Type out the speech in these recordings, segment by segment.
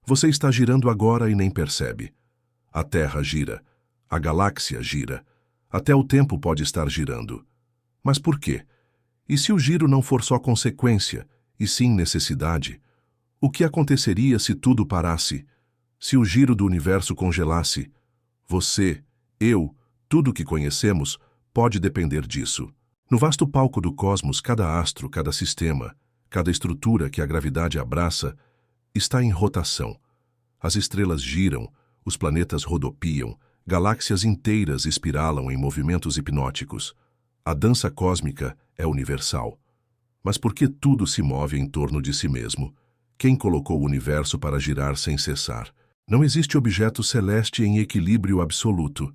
Você está girando agora e nem percebe. A Terra gira, a galáxia gira, até o tempo pode estar girando. Mas por quê? E se o giro não for só consequência, e sim necessidade? O que aconteceria se tudo parasse? Se o giro do universo congelasse? Você, eu, tudo que conhecemos, pode depender disso. No vasto palco do cosmos, cada astro, cada sistema, cada estrutura que a gravidade abraça, está em rotação. As estrelas giram, os planetas rodopiam, galáxias inteiras espiralam em movimentos hipnóticos. A dança cósmica é universal. Mas por que tudo se move em torno de si mesmo? Quem colocou o universo para girar sem cessar? Não existe objeto celeste em equilíbrio absoluto.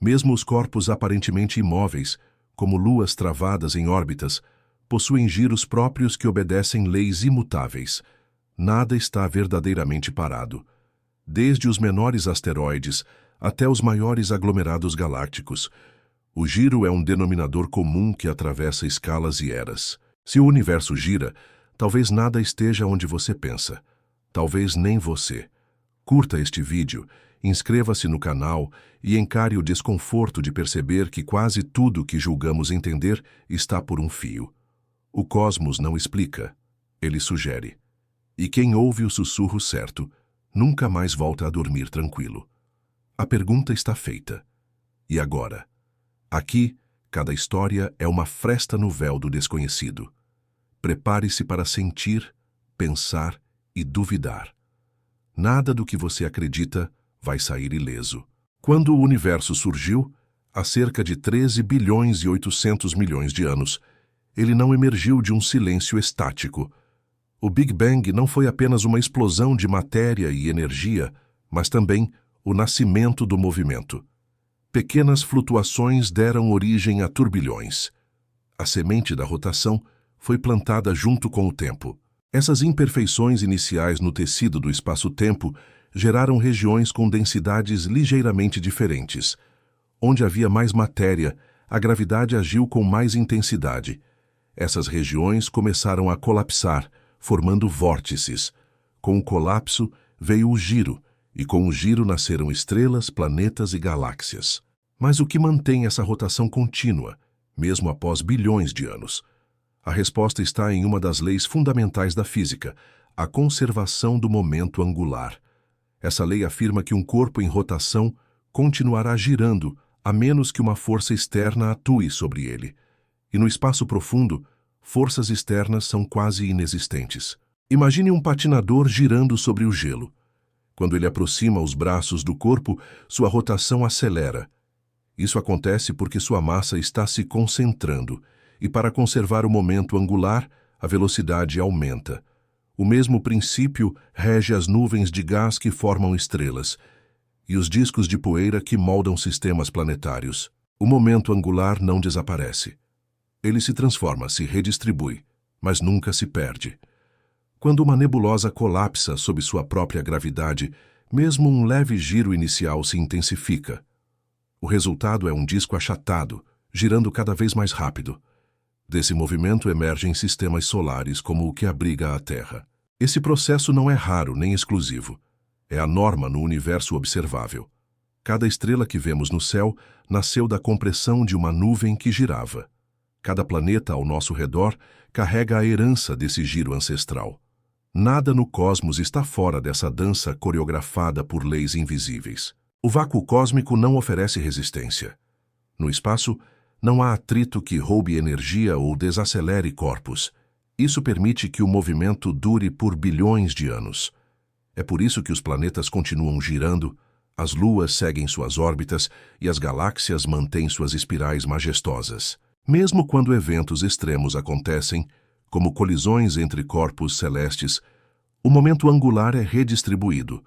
Mesmo os corpos aparentemente imóveis, como luas travadas em órbitas, possuem giros próprios que obedecem leis imutáveis. Nada está verdadeiramente parado. Desde os menores asteroides até os maiores aglomerados galácticos, o giro é um denominador comum que atravessa escalas e eras. Se o universo gira, talvez nada esteja onde você pensa. Talvez nem você. Curta este vídeo, inscreva-se no canal e encare o desconforto de perceber que quase tudo que julgamos entender está por um fio. O cosmos não explica, ele sugere. E quem ouve o sussurro certo, nunca mais volta a dormir tranquilo. A pergunta está feita. E agora? Aqui, cada história é uma fresta no véu do desconhecido. Prepare-se para sentir, pensar e duvidar. Nada do que você acredita vai sair ileso. Quando o universo surgiu, há cerca de 13 bilhões e 800 milhões de anos, ele não emergiu de um silêncio estático. O Big Bang não foi apenas uma explosão de matéria e energia, mas também o nascimento do movimento. Pequenas flutuações deram origem a turbilhões. A semente da rotação foi plantada junto com o tempo. Essas imperfeições iniciais no tecido do espaço-tempo geraram regiões com densidades ligeiramente diferentes. Onde havia mais matéria, a gravidade agiu com mais intensidade. Essas regiões começaram a colapsar, formando vórtices. Com o colapso veio o giro, e com o giro nasceram estrelas, planetas e galáxias. Mas o que mantém essa rotação contínua, mesmo após bilhões de anos? A resposta está em uma das leis fundamentais da física, a conservação do momento angular. Essa lei afirma que um corpo em rotação continuará girando, a menos que uma força externa atue sobre ele. E no espaço profundo, forças externas são quase inexistentes. Imagine um patinador girando sobre o gelo. Quando ele aproxima os braços do corpo, sua rotação acelera. Isso acontece porque sua massa está se concentrando, e para conservar o momento angular, a velocidade aumenta. O mesmo princípio rege as nuvens de gás que formam estrelas, e os discos de poeira que moldam sistemas planetários. O momento angular não desaparece. Ele se transforma, se redistribui, mas nunca se perde. Quando uma nebulosa colapsa sob sua própria gravidade, mesmo um leve giro inicial se intensifica. O resultado é um disco achatado, girando cada vez mais rápido. Desse movimento emergem sistemas solares como o que abriga a Terra. Esse processo não é raro nem exclusivo. É a norma no universo observável. Cada estrela que vemos no céu nasceu da compressão de uma nuvem que girava. Cada planeta ao nosso redor carrega a herança desse giro ancestral. Nada no cosmos está fora dessa dança coreografada por leis invisíveis. O vácuo cósmico não oferece resistência. No espaço, não há atrito que roube energia ou desacelere corpos. Isso permite que o movimento dure por bilhões de anos. É por isso que os planetas continuam girando, as luas seguem suas órbitas e as galáxias mantêm suas espirais majestosas. Mesmo quando eventos extremos acontecem, como colisões entre corpos celestes, o momento angular é redistribuído.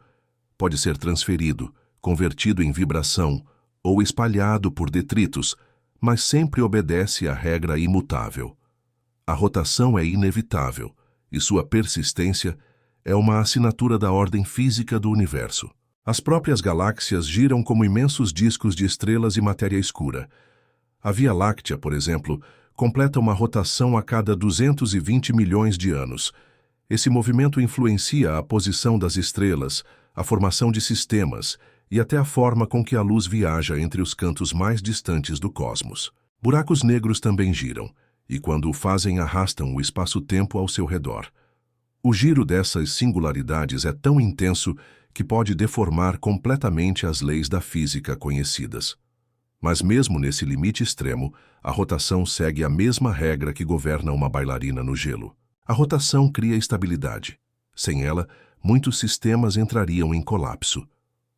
Pode ser transferido, convertido em vibração ou espalhado por detritos, mas sempre obedece à regra imutável. A rotação é inevitável, e sua persistência é uma assinatura da ordem física do universo. As próprias galáxias giram como imensos discos de estrelas e matéria escura. A Via Láctea, por exemplo, completa uma rotação a cada 220 milhões de anos. Esse movimento influencia a posição das estrelas, a formação de sistemas e até a forma com que a luz viaja entre os cantos mais distantes do cosmos. Buracos negros também giram, e quando o fazem arrastam o espaço-tempo ao seu redor. O giro dessas singularidades é tão intenso que pode deformar completamente as leis da física conhecidas. Mas mesmo nesse limite extremo, a rotação segue a mesma regra que governa uma bailarina no gelo. A rotação cria estabilidade. Sem ela, muitos sistemas entrariam em colapso.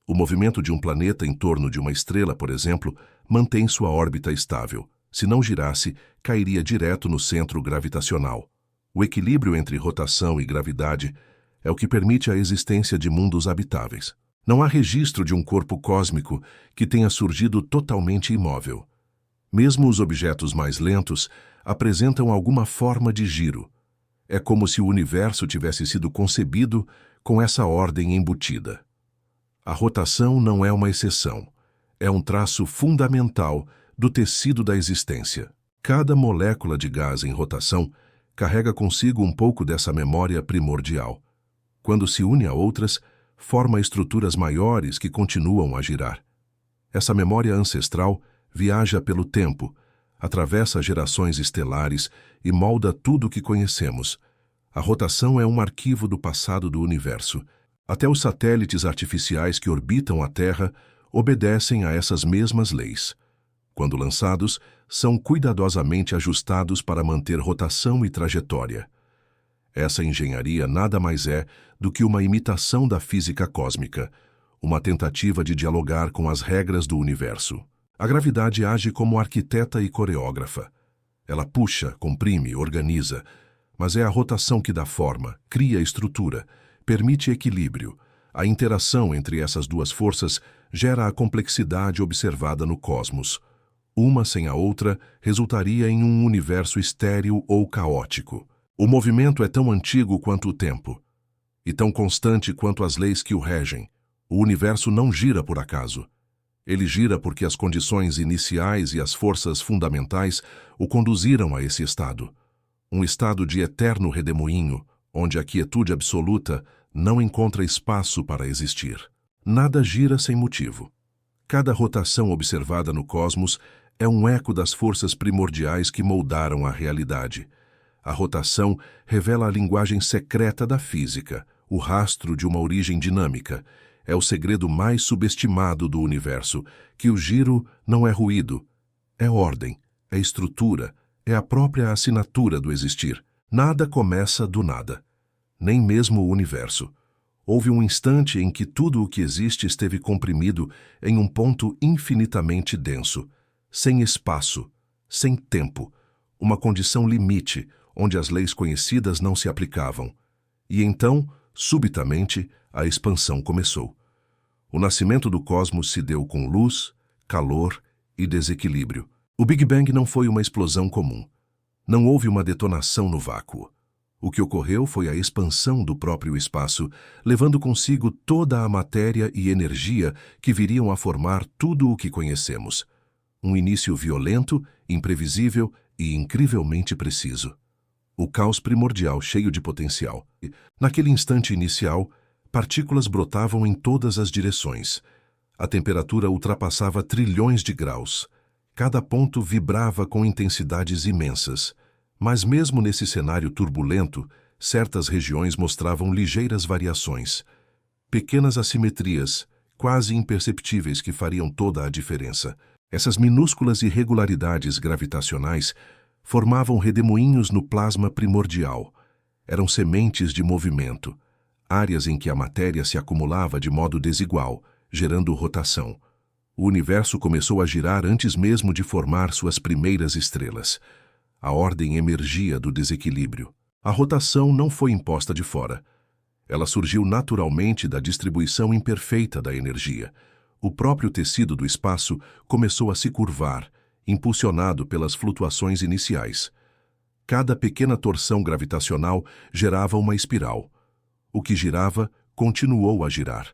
O movimento de um planeta em torno de uma estrela, por exemplo, mantém sua órbita estável. Se não girasse, cairia direto no centro gravitacional. O equilíbrio entre rotação e gravidade é o que permite a existência de mundos habitáveis. Não há registro de um corpo cósmico que tenha surgido totalmente imóvel. Mesmo os objetos mais lentos apresentam alguma forma de giro. É como se o universo tivesse sido concebido com essa ordem embutida. A rotação não é uma exceção. É um traço fundamental do tecido da existência. Cada molécula de gás em rotação carrega consigo um pouco dessa memória primordial. Quando se une a outras, forma estruturas maiores que continuam a girar. Essa memória ancestral viaja pelo tempo, atravessa gerações estelares e molda tudo o que conhecemos. A rotação é um arquivo do passado do universo. Até os satélites artificiais que orbitam a Terra obedecem a essas mesmas leis. Quando lançados, são cuidadosamente ajustados para manter rotação e trajetória. Essa engenharia nada mais é do que uma imitação da física cósmica, uma tentativa de dialogar com as regras do universo. A gravidade age como arquiteta e coreógrafa. Ela puxa, comprime, organiza, mas é a rotação que dá forma, cria estrutura, permite equilíbrio. A interação entre essas duas forças gera a complexidade observada no cosmos. Uma sem a outra resultaria em um universo estéril ou caótico. O movimento é tão antigo quanto o tempo, e tão constante quanto as leis que o regem. O universo não gira por acaso. Ele gira porque as condições iniciais e as forças fundamentais o conduziram a esse estado. Um estado de eterno redemoinho, onde a quietude absoluta não encontra espaço para existir. Nada gira sem motivo. Cada rotação observada no cosmos é um eco das forças primordiais que moldaram a realidade. A rotação revela a linguagem secreta da física, o rastro de uma origem dinâmica. É o segredo mais subestimado do universo, que o giro não é ruído, é ordem, é estrutura, é a própria assinatura do existir. Nada começa do nada, nem mesmo o universo. Houve um instante em que tudo o que existe esteve comprimido em um ponto infinitamente denso, sem espaço, sem tempo, uma condição limite, onde as leis conhecidas não se aplicavam. E então, subitamente, a expansão começou. O nascimento do cosmos se deu com luz, calor e desequilíbrio. O Big Bang não foi uma explosão comum. Não houve uma detonação no vácuo. O que ocorreu foi a expansão do próprio espaço, levando consigo toda a matéria e energia que viriam a formar tudo o que conhecemos. Um início violento, imprevisível e incrivelmente preciso. O caos primordial cheio de potencial. Naquele instante inicial, partículas brotavam em todas as direções. A temperatura ultrapassava trilhões de graus. Cada ponto vibrava com intensidades imensas. Mas mesmo nesse cenário turbulento, certas regiões mostravam ligeiras variações. Pequenas assimetrias, quase imperceptíveis, que fariam toda a diferença. Essas minúsculas irregularidades gravitacionais formavam redemoinhos no plasma primordial. Eram sementes de movimento, áreas em que a matéria se acumulava de modo desigual, gerando rotação. O universo começou a girar antes mesmo de formar suas primeiras estrelas. A ordem emergia do desequilíbrio. A rotação não foi imposta de fora. Ela surgiu naturalmente da distribuição imperfeita da energia. O próprio tecido do espaço começou a se curvar, impulsionado pelas flutuações iniciais. Cada pequena torção gravitacional gerava uma espiral. O que girava continuou a girar.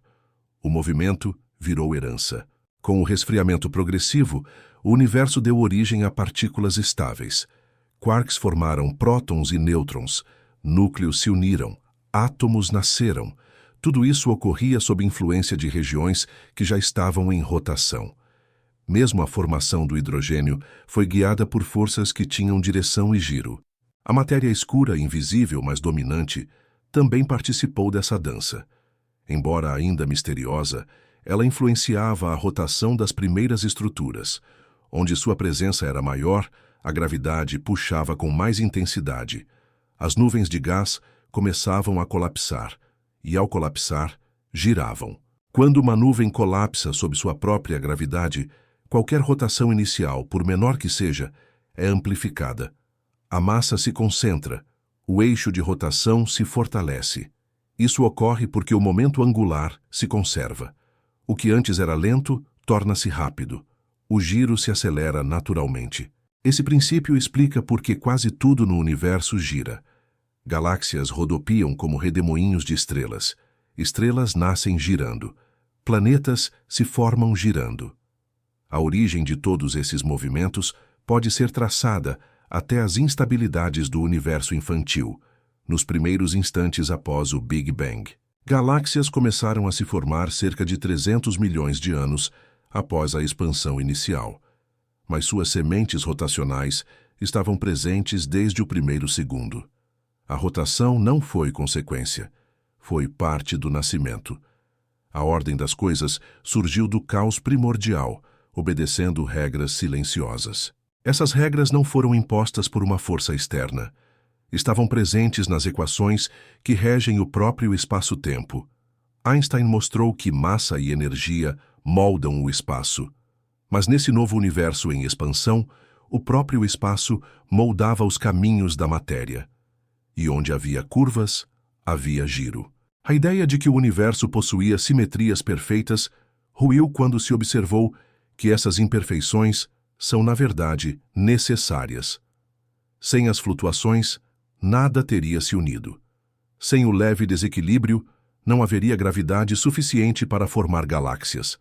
O movimento virou herança. Com o resfriamento progressivo, o universo deu origem a partículas estáveis. Quarks formaram prótons e nêutrons, núcleos se uniram, Átomos nasceram. Tudo isso ocorria sob influência de regiões que já estavam em rotação. Mesmo a formação do hidrogênio foi guiada por forças que tinham direção e giro. A matéria escura, invisível, mas dominante, também participou dessa dança. Embora ainda misteriosa, ela influenciava a rotação das primeiras estruturas. Onde sua presença era maior, a gravidade puxava com mais intensidade. As nuvens de gás começavam a colapsar, e ao colapsar, giravam. Quando uma nuvem colapsa sob sua própria gravidade, qualquer rotação inicial, por menor que seja, é amplificada. A massa se concentra, o eixo de rotação se fortalece. Isso ocorre porque o momento angular se conserva. O que antes era lento torna-se rápido. O giro se acelera naturalmente. Esse princípio explica por que quase tudo no universo gira. Galáxias rodopiam como redemoinhos de estrelas. Estrelas nascem girando. Planetas se formam girando. A origem de todos esses movimentos pode ser traçada até as instabilidades do universo infantil, nos primeiros instantes após o Big Bang. Galáxias começaram a se formar cerca de 300 milhões de anos após a expansão inicial, mas suas sementes rotacionais estavam presentes desde o primeiro segundo. A rotação não foi consequência, foi parte do nascimento. A ordem das coisas surgiu do caos primordial, obedecendo regras silenciosas. Essas regras não foram impostas por uma força externa. Estavam presentes nas equações que regem o próprio espaço-tempo. Einstein mostrou que massa e energia moldam o espaço. Mas nesse novo universo em expansão, o próprio espaço moldava os caminhos da matéria. E onde havia curvas, havia giro. A ideia de que o universo possuía simetrias perfeitas ruiu quando se observou que essas imperfeições são, na verdade, necessárias. Sem as flutuações, nada teria se unido. Sem o leve desequilíbrio, não haveria gravidade suficiente para formar galáxias.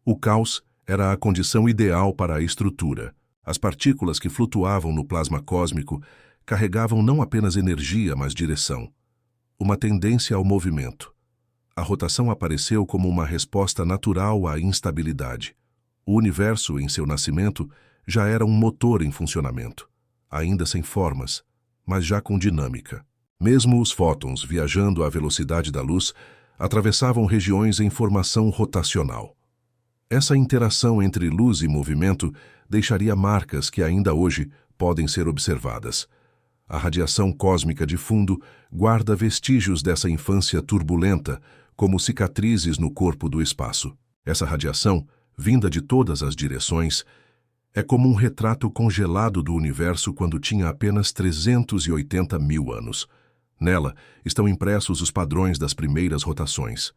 O caos era a condição ideal para a estrutura. As partículas que flutuavam no plasma cósmico carregavam não apenas energia, mas direção. Uma tendência ao movimento. A rotação apareceu como uma resposta natural à instabilidade. O universo, em seu nascimento, já era um motor em funcionamento, ainda sem formas, mas já com dinâmica. Mesmo os fótons, viajando à velocidade da luz, atravessavam regiões em formação rotacional. Essa interação entre luz e movimento deixaria marcas que ainda hoje podem ser observadas. A radiação cósmica de fundo guarda vestígios dessa infância turbulenta, como cicatrizes no corpo do espaço. Essa radiação, vinda de todas as direções, é como um retrato congelado do universo quando tinha apenas 380 mil anos. Nela estão impressos os padrões das primeiras rotações.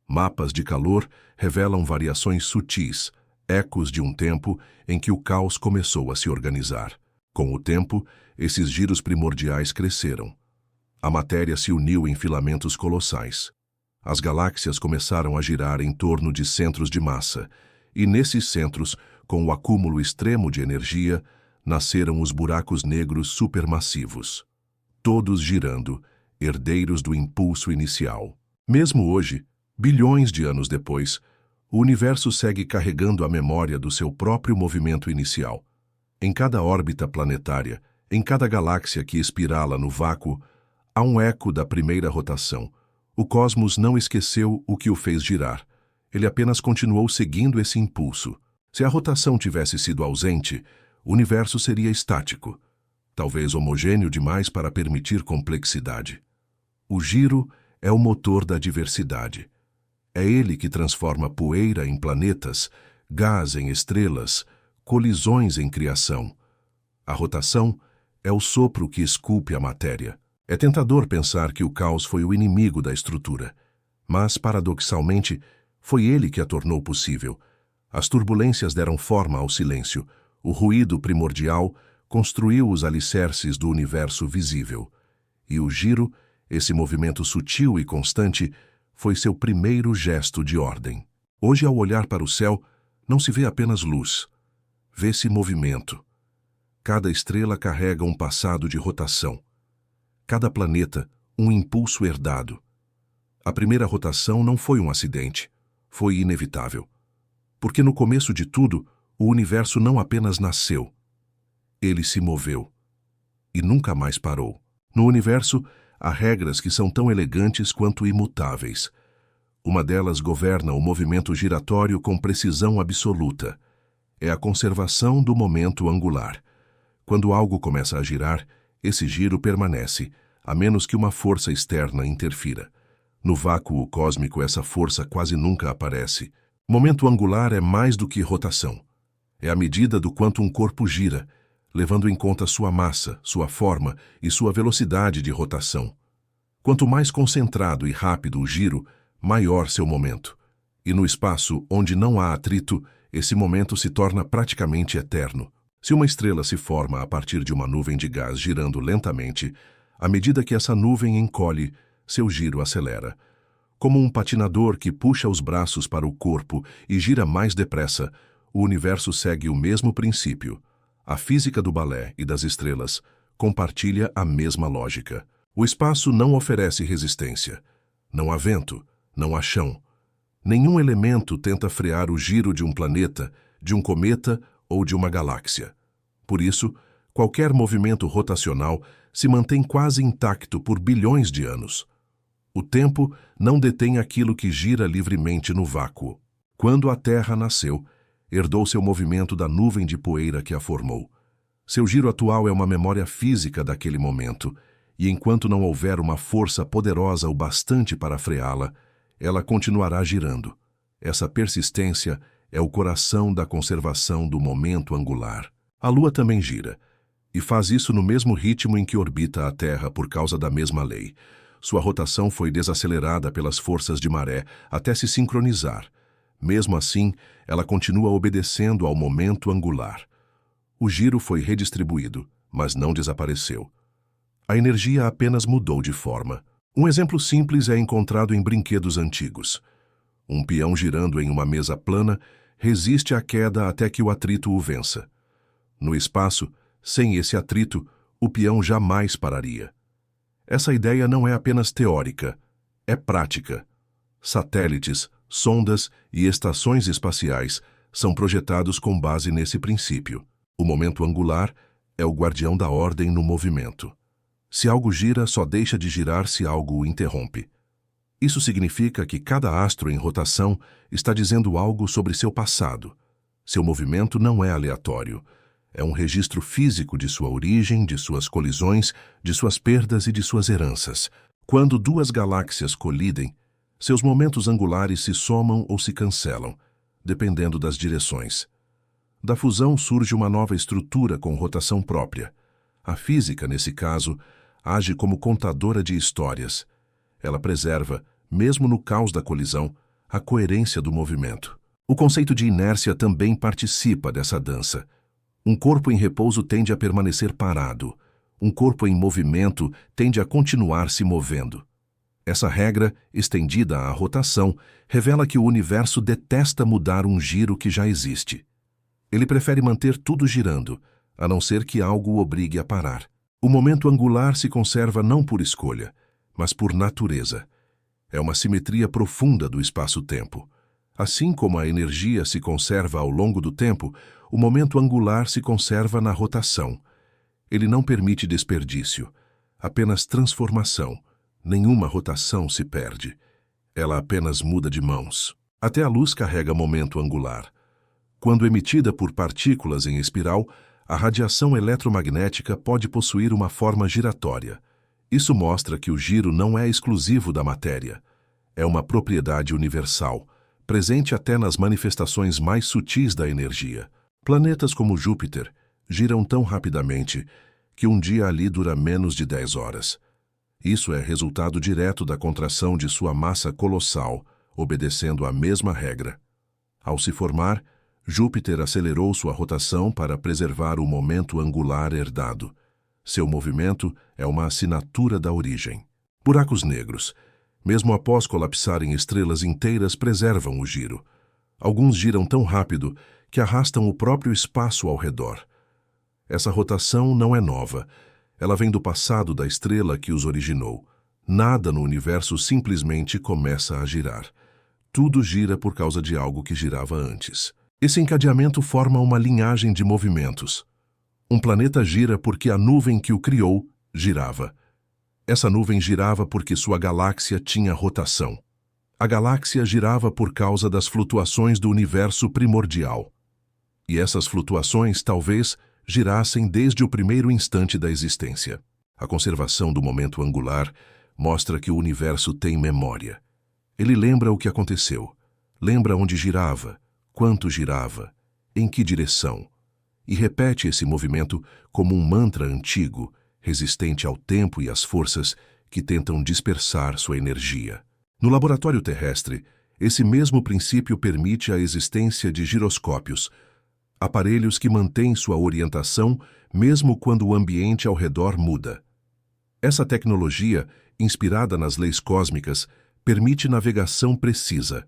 Mapas de calor revelam variações sutis, ecos de um tempo em que o caos começou a se organizar. Com o tempo, esses giros primordiais cresceram. A matéria se uniu em filamentos colossais. As galáxias começaram a girar em torno de centros de massa, e nesses centros, com o acúmulo extremo de energia, nasceram os buracos negros supermassivos. Todos girando, herdeiros do impulso inicial. Mesmo hoje, bilhões de anos depois, o universo segue carregando a memória do seu próprio movimento inicial. Em cada órbita planetária, em cada galáxia que espirala no vácuo, há um eco da primeira rotação. O cosmos não esqueceu o que o fez girar. Ele apenas continuou seguindo esse impulso. Se a rotação tivesse sido ausente, o universo seria estático, talvez homogêneo demais para permitir complexidade. O giro é o motor da diversidade. É ele que transforma poeira em planetas, gás em estrelas, colisões em criação. A rotação é o sopro que esculpe a matéria. É tentador pensar que o caos foi o inimigo da estrutura, mas, paradoxalmente, foi ele que a tornou possível. As turbulências deram forma ao silêncio. O ruído primordial construiu os alicerces do universo visível. E o giro, esse movimento sutil e constante, foi seu primeiro gesto de ordem. Hoje, ao olhar para o céu, não se vê apenas luz. Vê-se movimento. Cada estrela carrega um passado de rotação. Cada planeta, um impulso herdado. A primeira rotação não foi um acidente, foi inevitável. Porque no começo de tudo, o universo não apenas nasceu, ele se moveu e nunca mais parou. No universo, há regras que são tão elegantes quanto imutáveis. Uma delas governa o movimento giratório com precisão absoluta. É a conservação do momento angular. Quando algo começa a girar, esse giro permanece, a menos que uma força externa interfira. No vácuo cósmico, essa força quase nunca aparece. Momento angular é mais do que rotação. É a medida do quanto um corpo gira, levando em conta sua massa, sua forma e sua velocidade de rotação. Quanto mais concentrado e rápido o giro, maior seu momento. E no espaço onde não há atrito, esse momento se torna praticamente eterno. Se uma estrela se forma a partir de uma nuvem de gás girando lentamente, à medida que essa nuvem encolhe, seu giro acelera. Como um patinador que puxa os braços para o corpo e gira mais depressa, o universo segue o mesmo princípio. A física do balé e das estrelas compartilha a mesma lógica. O espaço não oferece resistência. Não há vento, não há chão. Nenhum elemento tenta frear o giro de um planeta, de um cometa ou de uma galáxia. Por isso, qualquer movimento rotacional se mantém quase intacto por bilhões de anos. O tempo não detém aquilo que gira livremente no vácuo. Quando a Terra nasceu, herdou seu movimento da nuvem de poeira que a formou. Seu giro atual é uma memória física daquele momento, e enquanto não houver uma força poderosa o bastante para freá-la, ela continuará girando. Essa persistência é o coração da conservação do momento angular. A Lua também gira, e faz isso no mesmo ritmo em que orbita a Terra por causa da mesma lei. Sua rotação foi desacelerada pelas forças de maré até se sincronizar. Mesmo assim, ela continua obedecendo ao momento angular. O giro foi redistribuído, mas não desapareceu. A energia apenas mudou de forma. Um exemplo simples é encontrado em brinquedos antigos. Um peão girando em uma mesa plana resiste à queda até que o atrito o vença. No espaço, sem esse atrito, o peão jamais pararia. Essa ideia não é apenas teórica, é prática. Satélites, sondas e estações espaciais são projetados com base nesse princípio. O momento angular é o guardião da ordem no movimento. Se algo gira, só deixa de girar se algo o interrompe. Isso significa que cada astro em rotação está dizendo algo sobre seu passado. Seu movimento não é aleatório. É um registro físico de sua origem, de suas colisões, de suas perdas e de suas heranças. Quando duas galáxias colidem, seus momentos angulares se somam ou se cancelam, dependendo das direções. Da fusão surge uma nova estrutura com rotação própria. A física, nesse caso, age como contadora de histórias. Ela preserva, mesmo no caos da colisão, a coerência do movimento. O conceito de inércia também participa dessa dança. Um corpo em repouso tende a permanecer parado. Um corpo em movimento tende a continuar se movendo. Essa regra, estendida à rotação, revela que o universo detesta mudar um giro que já existe. Ele prefere manter tudo girando, a não ser que algo o obrigue a parar. O momento angular se conserva não por escolha, mas por natureza. É uma simetria profunda do espaço-tempo. Assim como a energia se conserva ao longo do tempo, o momento angular se conserva na rotação. Ele não permite desperdício, apenas transformação. Nenhuma rotação se perde. Ela apenas muda de mãos. Até a luz carrega momento angular. Quando emitida por partículas em espiral, a radiação eletromagnética pode possuir uma forma giratória. Isso mostra que o giro não é exclusivo da matéria. É uma propriedade universal, presente até nas manifestações mais sutis da energia. Planetas como Júpiter giram tão rapidamente que um dia ali dura menos de 10 horas. Isso é resultado direto da contração de sua massa colossal, obedecendo à mesma regra. Ao se formar, Júpiter acelerou sua rotação para preservar o momento angular herdado. Seu movimento é uma assinatura da origem. Buracos negros, mesmo após colapsarem estrelas inteiras, preservam o giro. Alguns giram tão rápido que arrastam o próprio espaço ao redor. Essa rotação não é nova. Ela vem do passado da estrela que os originou. Nada no universo simplesmente começa a girar. Tudo gira por causa de algo que girava antes. Esse encadeamento forma uma linhagem de movimentos. Um planeta gira porque a nuvem que o criou girava. Essa nuvem girava porque sua galáxia tinha rotação. A galáxia girava por causa das flutuações do universo primordial. E essas flutuações talvez girassem desde o primeiro instante da existência. A conservação do momento angular mostra que o universo tem memória. Ele lembra o que aconteceu, lembra onde girava, quanto girava, em que direção, e repete esse movimento como um mantra antigo, resistente ao tempo e às forças que tentam dispersar sua energia. No laboratório terrestre, esse mesmo princípio permite a existência de giroscópios, aparelhos que mantêm sua orientação mesmo quando o ambiente ao redor muda. Essa tecnologia, inspirada nas leis cósmicas, permite navegação precisa.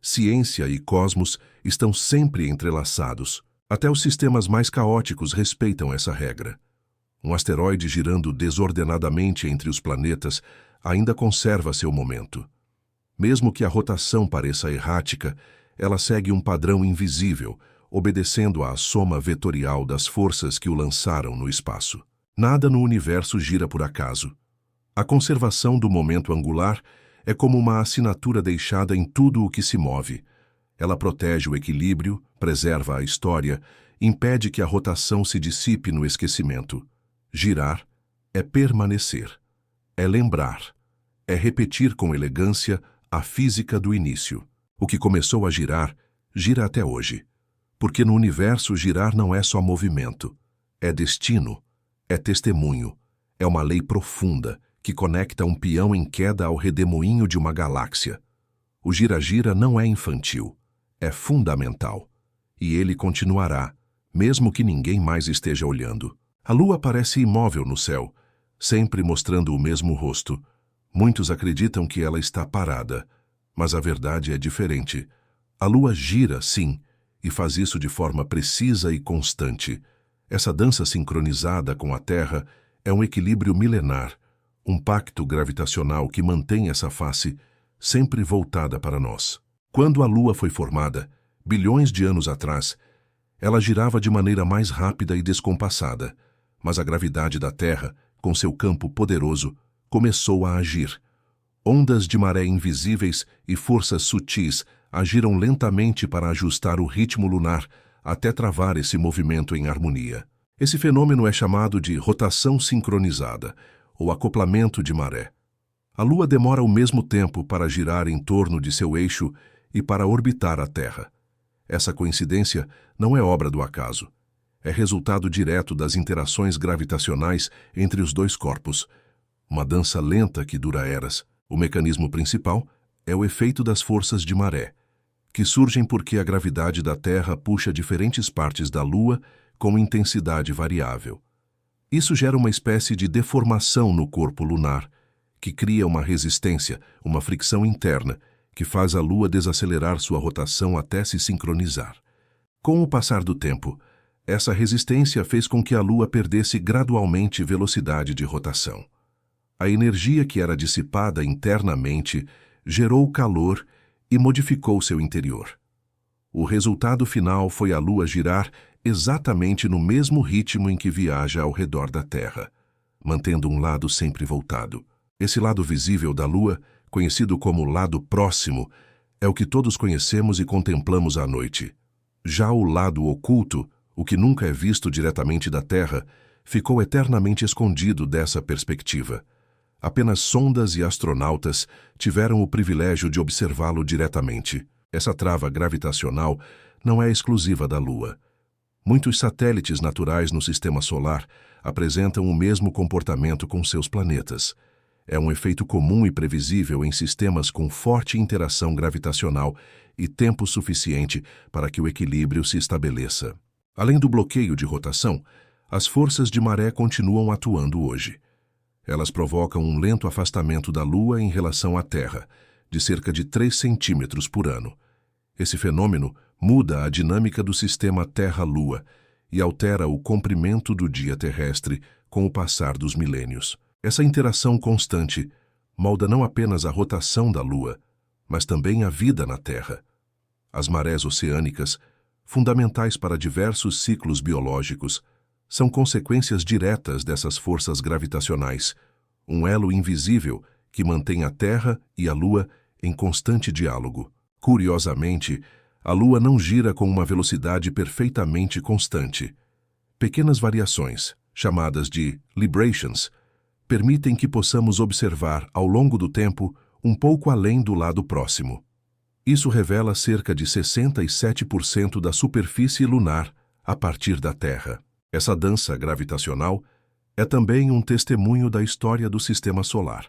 Ciência e cosmos estão sempre entrelaçados. Até os sistemas mais caóticos respeitam essa regra. Um asteroide girando desordenadamente entre os planetas ainda conserva seu momento. Mesmo que a rotação pareça errática, ela segue um padrão invisível, obedecendo à soma vetorial das forças que o lançaram no espaço. Nada no universo gira por acaso. A conservação do momento angular é como uma assinatura deixada em tudo o que se move. Ela protege o equilíbrio, preserva a história, impede que a rotação se dissipe no esquecimento. Girar é permanecer, é lembrar, é repetir com elegância a física do início. O que começou a girar, gira até hoje. Porque no universo girar não é só movimento, é destino, é testemunho, é uma lei profunda que conecta um peão em queda ao redemoinho de uma galáxia. O gira-gira não é infantil, é fundamental. E ele continuará, mesmo que ninguém mais esteja olhando. A lua parece imóvel no céu, sempre mostrando o mesmo rosto. Muitos acreditam que ela está parada, mas a verdade é diferente. A lua gira, sim, e faz isso de forma precisa e constante. Essa dança sincronizada com a Terra é um equilíbrio milenar, um pacto gravitacional que mantém essa face sempre voltada para nós. Quando a Lua foi formada, bilhões de anos atrás, ela girava de maneira mais rápida e descompassada, mas a gravidade da Terra, com seu campo poderoso, começou a agir. Ondas de maré invisíveis e forças sutis agiram lentamente para ajustar o ritmo lunar até travar esse movimento em harmonia. Esse fenômeno é chamado de rotação sincronizada, ou acoplamento de maré. A Lua demora o mesmo tempo para girar em torno de seu eixo e para orbitar a Terra. Essa coincidência não é obra do acaso. É resultado direto das interações gravitacionais entre os dois corpos. Uma dança lenta que dura eras. O mecanismo principal é o efeito das forças de maré, que surgem porque a gravidade da Terra puxa diferentes partes da Lua com intensidade variável. Isso gera uma espécie de deformação no corpo lunar, que cria uma resistência, uma fricção interna, que faz a Lua desacelerar sua rotação até se sincronizar. Com o passar do tempo, essa resistência fez com que a Lua perdesse gradualmente velocidade de rotação. A energia que era dissipada internamente gerou calor e modificou seu interior. O resultado final foi a Lua girar exatamente no mesmo ritmo em que viaja ao redor da Terra, mantendo um lado sempre voltado. Esse lado visível da Lua, conhecido como lado próximo, é o que todos conhecemos e contemplamos à noite. Já o lado oculto, o que nunca é visto diretamente da Terra, ficou eternamente escondido dessa perspectiva. Apenas sondas e astronautas tiveram o privilégio de observá-lo diretamente. Essa trava gravitacional não é exclusiva da Lua. Muitos satélites naturais no Sistema Solar apresentam o mesmo comportamento com seus planetas. É um efeito comum e previsível em sistemas com forte interação gravitacional e tempo suficiente para que o equilíbrio se estabeleça. Além do bloqueio de rotação, as forças de maré continuam atuando hoje. Elas provocam um lento afastamento da Lua em relação à Terra, de cerca de 3 centímetros por ano. Esse fenômeno muda a dinâmica do sistema Terra-Lua e altera o comprimento do dia terrestre com o passar dos milênios. Essa interação constante molda não apenas a rotação da Lua, mas também a vida na Terra. As marés oceânicas, fundamentais para diversos ciclos biológicos, são consequências diretas dessas forças gravitacionais, um elo invisível que mantém a Terra e a Lua em constante diálogo. Curiosamente, a Lua não gira com uma velocidade perfeitamente constante. Pequenas variações, chamadas de librations, permitem que possamos observar, ao longo do tempo, um pouco além do lado próximo. Isso revela cerca de 67% da superfície lunar a partir da Terra. Essa dança gravitacional é também um testemunho da história do Sistema Solar.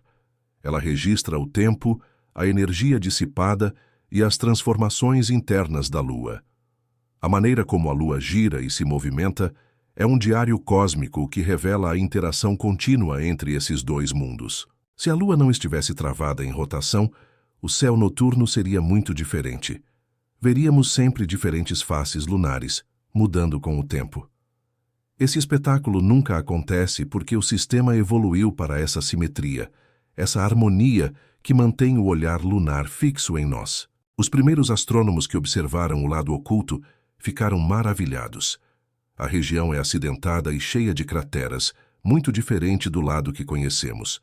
Ela registra o tempo, a energia dissipada e as transformações internas da Lua. A maneira como a Lua gira e se movimenta é um diário cósmico que revela a interação contínua entre esses dois mundos. Se a Lua não estivesse travada em rotação, o céu noturno seria muito diferente. Veríamos sempre diferentes faces lunares, mudando com o tempo. Esse espetáculo nunca acontece porque o sistema evoluiu para essa simetria, essa harmonia que mantém o olhar lunar fixo em nós. Os primeiros astrônomos que observaram o lado oculto ficaram maravilhados. A região é acidentada e cheia de crateras, muito diferente do lado que conhecemos.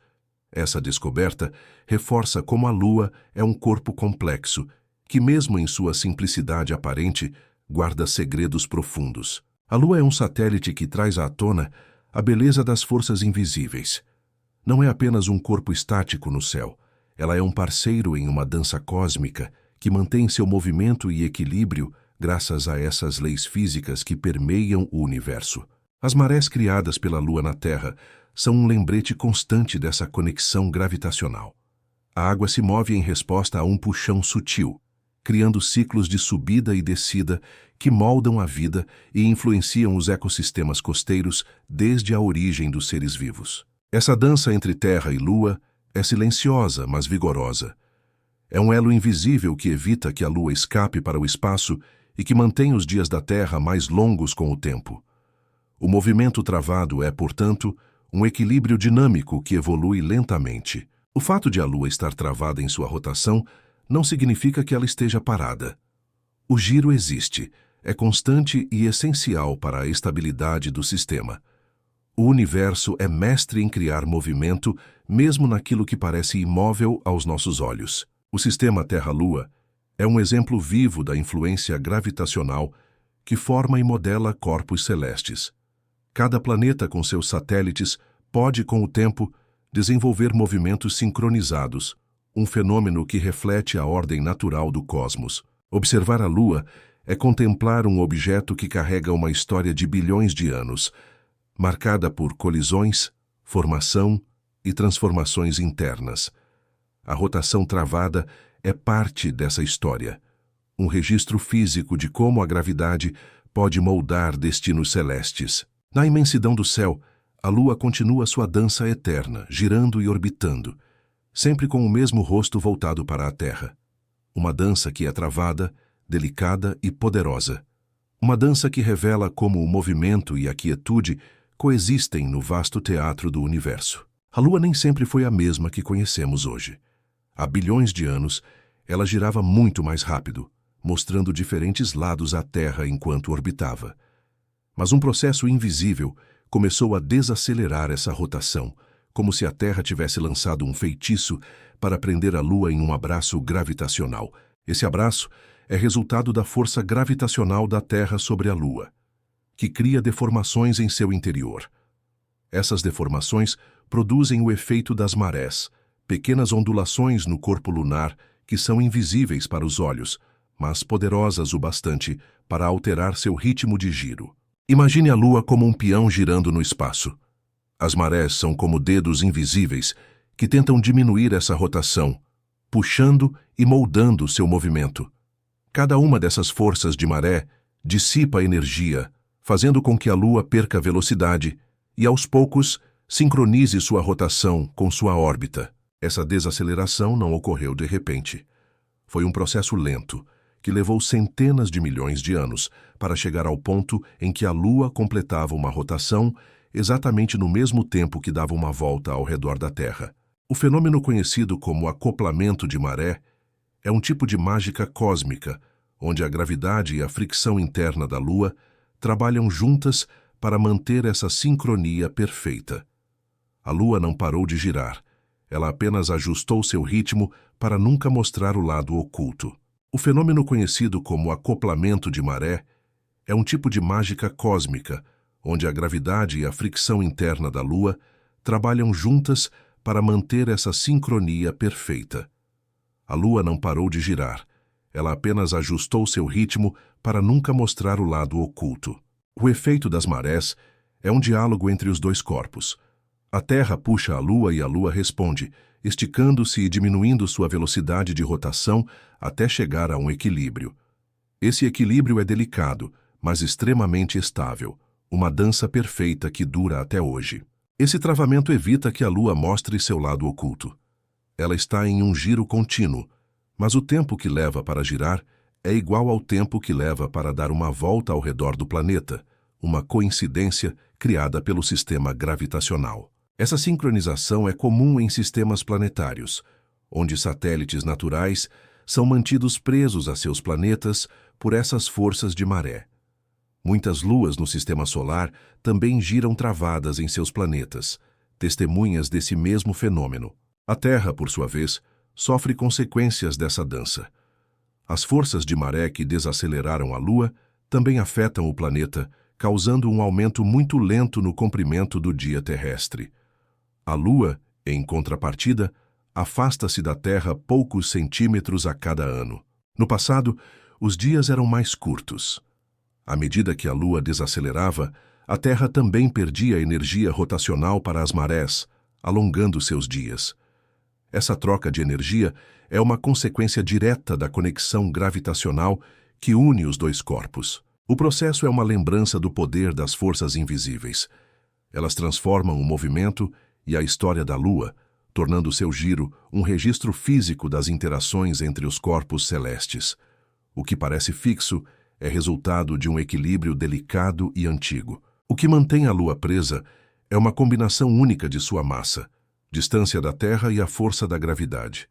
Essa descoberta reforça como a Lua é um corpo complexo, que mesmo em sua simplicidade aparente, guarda segredos profundos. A Lua é um satélite que traz à tona a beleza das forças invisíveis. Não é apenas um corpo estático no céu, ela é um parceiro em uma dança cósmica que mantém seu movimento e equilíbrio graças a essas leis físicas que permeiam o universo. As marés criadas pela Lua na Terra são um lembrete constante dessa conexão gravitacional. A água se move em resposta a um puxão sutil, criando ciclos de subida e descida que moldam a vida e influenciam os ecossistemas costeiros desde a origem dos seres vivos. Essa dança entre Terra e Lua é silenciosa, mas vigorosa. É um elo invisível que evita que a Lua escape para o espaço e que mantém os dias da Terra mais longos com o tempo. O movimento travado é, portanto, um equilíbrio dinâmico que evolui lentamente. O fato de a Lua estar travada em sua rotação não significa que ela esteja parada. O giro existe, é constante e essencial para a estabilidade do sistema. O universo é mestre em criar movimento, mesmo naquilo que parece imóvel aos nossos olhos. O sistema Terra-Lua é um exemplo vivo da influência gravitacional que forma e modela corpos celestes. Cada planeta com seus satélites pode, com o tempo, desenvolver movimentos sincronizados, um fenômeno que reflete a ordem natural do cosmos. Observar a Lua é contemplar um objeto que carrega uma história de bilhões de anos, marcada por colisões, formação e transformações internas. A rotação travada é parte dessa história, um registro físico de como a gravidade pode moldar destinos celestes. Na imensidão do céu, a Lua continua sua dança eterna, girando e orbitando, sempre com o mesmo rosto voltado para a Terra. Uma dança que é travada, delicada e poderosa. Uma dança que revela como o movimento e a quietude coexistem no vasto teatro do universo. A Lua nem sempre foi a mesma que conhecemos hoje. Há bilhões de anos, ela girava muito mais rápido, mostrando diferentes lados à Terra enquanto orbitava. Mas um processo invisível começou a desacelerar essa rotação, como se a Terra tivesse lançado um feitiço para prender a Lua em um abraço gravitacional. Esse abraço é resultado da força gravitacional da Terra sobre a Lua, que cria deformações em seu interior. Essas deformações produzem o efeito das marés, pequenas ondulações no corpo lunar que são invisíveis para os olhos, mas poderosas o bastante para alterar seu ritmo de giro. Imagine a Lua como um peão girando no espaço. As marés são como dedos invisíveis que tentam diminuir essa rotação, puxando e moldando seu movimento. Cada uma dessas forças de maré dissipa energia, fazendo com que a Lua perca velocidade e, aos poucos, sincronize sua rotação com sua órbita. Essa desaceleração não ocorreu de repente. Foi um processo lento, que levou centenas de milhões de anos para chegar ao ponto em que a Lua completava uma rotação exatamente no mesmo tempo que dava uma volta ao redor da Terra. O fenômeno conhecido como acoplamento de maré é um tipo de mágica cósmica, onde a gravidade e a fricção interna da Lua trabalham juntas para manter essa sincronia perfeita. A Lua não parou de girar, ela apenas ajustou seu ritmo para nunca mostrar o lado oculto. O fenômeno conhecido como acoplamento de maré é um tipo de mágica cósmica, onde a gravidade e a fricção interna da Lua trabalham juntas para manter essa sincronia perfeita. A Lua não parou de girar, ela apenas ajustou seu ritmo para nunca mostrar o lado oculto. O efeito das marés é um diálogo entre os dois corpos. A Terra puxa a Lua e a Lua responde, esticando-se e diminuindo sua velocidade de rotação até chegar a um equilíbrio. Esse equilíbrio é delicado, mas extremamente estável, uma dança perfeita que dura até hoje. Esse travamento evita que a Lua mostre seu lado oculto. Ela está em um giro contínuo, mas o tempo que leva para girar é igual ao tempo que leva para dar uma volta ao redor do planeta, uma coincidência criada pelo sistema gravitacional. Essa sincronização é comum em sistemas planetários, onde satélites naturais são mantidos presos a seus planetas por essas forças de maré. Muitas luas no sistema solar também giram travadas em seus planetas, testemunhas desse mesmo fenômeno. A Terra, por sua vez, sofre consequências dessa dança. As forças de maré que desaceleraram a Lua também afetam o planeta, causando um aumento muito lento no comprimento do dia terrestre. A Lua, em contrapartida, afasta-se da Terra poucos centímetros a cada ano. No passado, os dias eram mais curtos. À medida que a Lua desacelerava, a Terra também perdia energia rotacional para as marés, alongando seus dias. Essa troca de energia é uma consequência direta da conexão gravitacional que une os dois corpos. O processo é uma lembrança do poder das forças invisíveis. Elas transformam o movimento e a história da Lua, tornando seu giro um registro físico das interações entre os corpos celestes. O que parece fixo é resultado de um equilíbrio delicado e antigo. O que mantém a Lua presa é uma combinação única de sua massa, distância da Terra e a força da gravidade.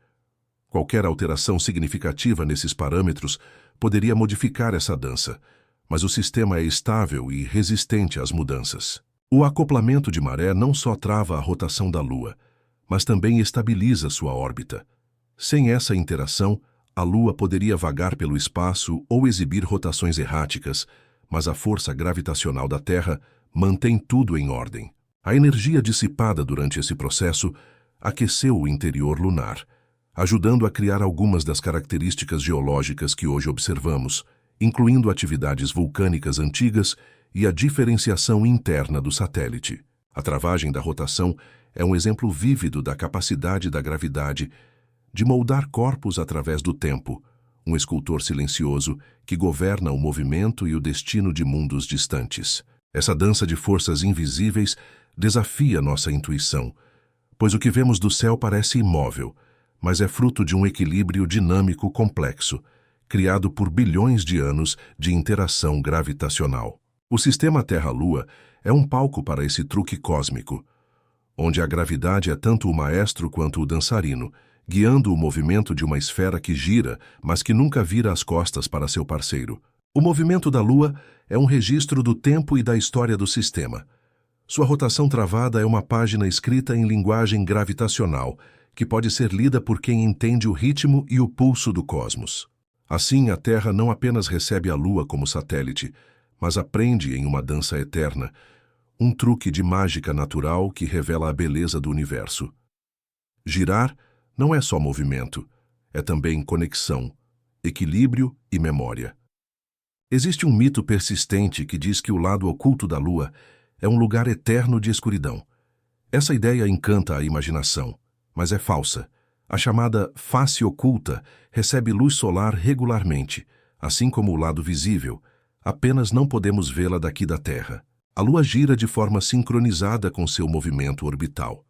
Qualquer alteração significativa nesses parâmetros poderia modificar essa dança, mas o sistema é estável e resistente às mudanças. O acoplamento de maré não só trava a rotação da Lua, mas também estabiliza sua órbita. Sem essa interação, a Lua poderia vagar pelo espaço ou exibir rotações erráticas, mas a força gravitacional da Terra mantém tudo em ordem. A energia dissipada durante esse processo aqueceu o interior lunar, ajudando a criar algumas das características geológicas que hoje observamos, incluindo atividades vulcânicas antigas e a diferenciação interna do satélite. A travagem da rotação é um exemplo vívido da capacidade da gravidade de moldar corpos através do tempo, um escultor silencioso que governa o movimento e o destino de mundos distantes. Essa dança de forças invisíveis desafia nossa intuição, pois o que vemos do céu parece imóvel, mas é fruto de um equilíbrio dinâmico complexo, criado por bilhões de anos de interação gravitacional. O sistema Terra-Lua é um palco para esse truque cósmico, onde a gravidade é tanto o maestro quanto o dançarino, guiando o movimento de uma esfera que gira, mas que nunca vira as costas para seu parceiro. O movimento da Lua é um registro do tempo e da história do sistema. Sua rotação travada é uma página escrita em linguagem gravitacional, que pode ser lida por quem entende o ritmo e o pulso do cosmos. Assim, a Terra não apenas recebe a Lua como satélite, mas aprende em uma dança eterna, um truque de mágica natural que revela a beleza do universo. Girar não é só movimento, é também conexão, equilíbrio e memória. Existe um mito persistente que diz que o lado oculto da Lua é um lugar eterno de escuridão. Essa ideia encanta a imaginação, mas é falsa. A chamada face oculta recebe luz solar regularmente, assim como o lado visível, apenas não podemos vê-la daqui da Terra. A Lua gira de forma sincronizada com seu movimento orbital.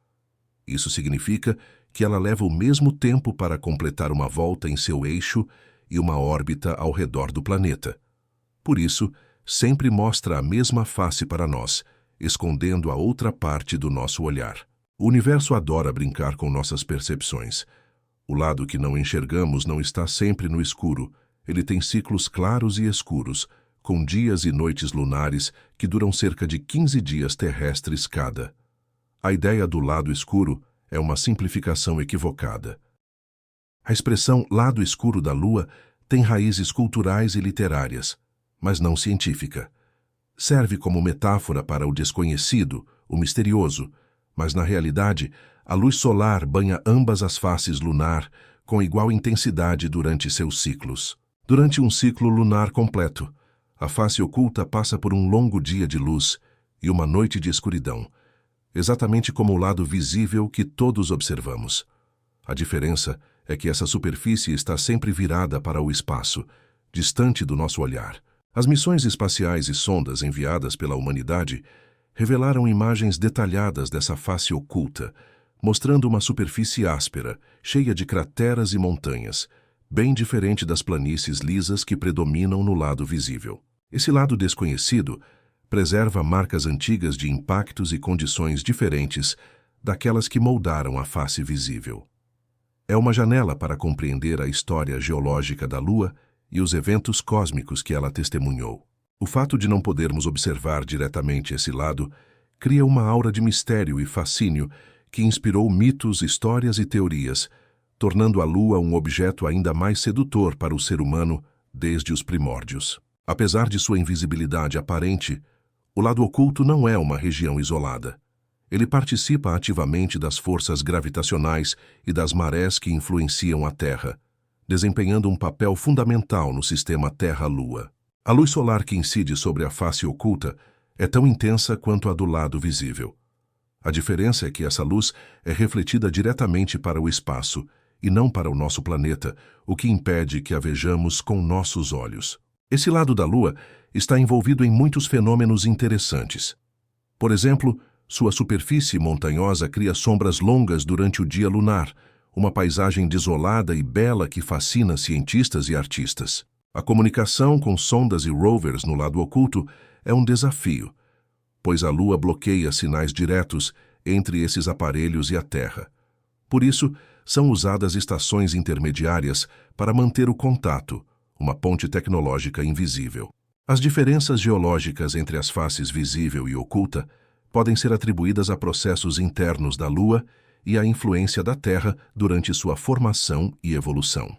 Isso significa que ela leva o mesmo tempo para completar uma volta em seu eixo e uma órbita ao redor do planeta. Por isso, sempre mostra a mesma face para nós, escondendo a outra parte do nosso olhar. O universo adora brincar com nossas percepções. O lado que não enxergamos não está sempre no escuro. Ele tem ciclos claros e escuros, com dias e noites lunares que duram cerca de 15 dias terrestres cada. A ideia do lado escuro é uma simplificação equivocada. A expressão lado escuro da Lua tem raízes culturais e literárias, mas não científica. Serve como metáfora para o desconhecido, o misterioso, mas na realidade, a luz solar banha ambas as faces lunar com igual intensidade durante seus ciclos. Durante um ciclo lunar completo, a face oculta passa por um longo dia de luz e uma noite de escuridão, exatamente como o lado visível que todos observamos. A diferença é que essa superfície está sempre virada para o espaço, distante do nosso olhar. As missões espaciais e sondas enviadas pela humanidade revelaram imagens detalhadas dessa face oculta, mostrando uma superfície áspera, cheia de crateras e montanhas, bem diferente das planícies lisas que predominam no lado visível. Esse lado desconhecido preserva marcas antigas de impactos e condições diferentes daquelas que moldaram a face visível. É uma janela para compreender a história geológica da Lua e os eventos cósmicos que ela testemunhou. O fato de não podermos observar diretamente esse lado cria uma aura de mistério e fascínio que inspirou mitos, histórias e teorias, tornando a Lua um objeto ainda mais sedutor para o ser humano desde os primórdios. Apesar de sua invisibilidade aparente, o lado oculto não é uma região isolada. Ele participa ativamente das forças gravitacionais e das marés que influenciam a Terra, desempenhando um papel fundamental no sistema Terra-Lua. A luz solar que incide sobre a face oculta é tão intensa quanto a do lado visível. A diferença é que essa luz é refletida diretamente para o espaço e não para o nosso planeta, o que impede que a vejamos com nossos olhos. Esse lado da Lua está envolvido em muitos fenômenos interessantes. Por exemplo, sua superfície montanhosa cria sombras longas durante o dia lunar, uma paisagem desolada e bela que fascina cientistas e artistas. A comunicação com sondas e rovers no lado oculto é um desafio, pois a Lua bloqueia sinais diretos entre esses aparelhos e a Terra. Por isso, são usadas estações intermediárias para manter o contato, uma ponte tecnológica invisível. As diferenças geológicas entre as faces visível e oculta podem ser atribuídas a processos internos da Lua e à influência da Terra durante sua formação e evolução.